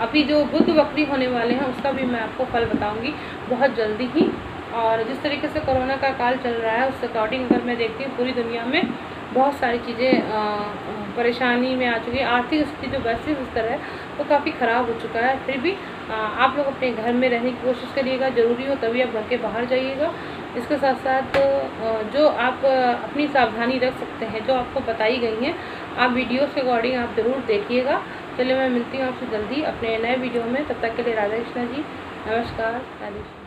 अभी जो बुध वक्री होने वाले हैं उसका भी मैं आपको फल बताऊंगी बहुत जल्दी ही। और जिस तरीके से कोरोना का काल चल रहा है उस अकॉर्डिंग अगर मैं देखती हूँ पूरी दुनिया में बहुत सारी चीज़ें परेशानी में आ चुकी है। आर्थिक स्थिति जो वैश्विक स्तर है वो काफ़ी ख़राब हो चुका है। फिर भी आप लोग अपने घर में रहने की कोशिश करिएगा, ज़रूरी हो तभी आप घर के बाहर जाइएगा। इसके साथ साथ जो आप अपनी सावधानी रख सकते हैं जो आपको बताई गई हैं, आप वीडियोस के अकॉर्डिंग आप ज़रूर देखिएगा। चलिए मैं मिलती हूँ आपसे जल्दी अपने नए वीडियो में, तब तक के लिए राधा कृष्णा जी, नमस्कार, राधे कृष्णा।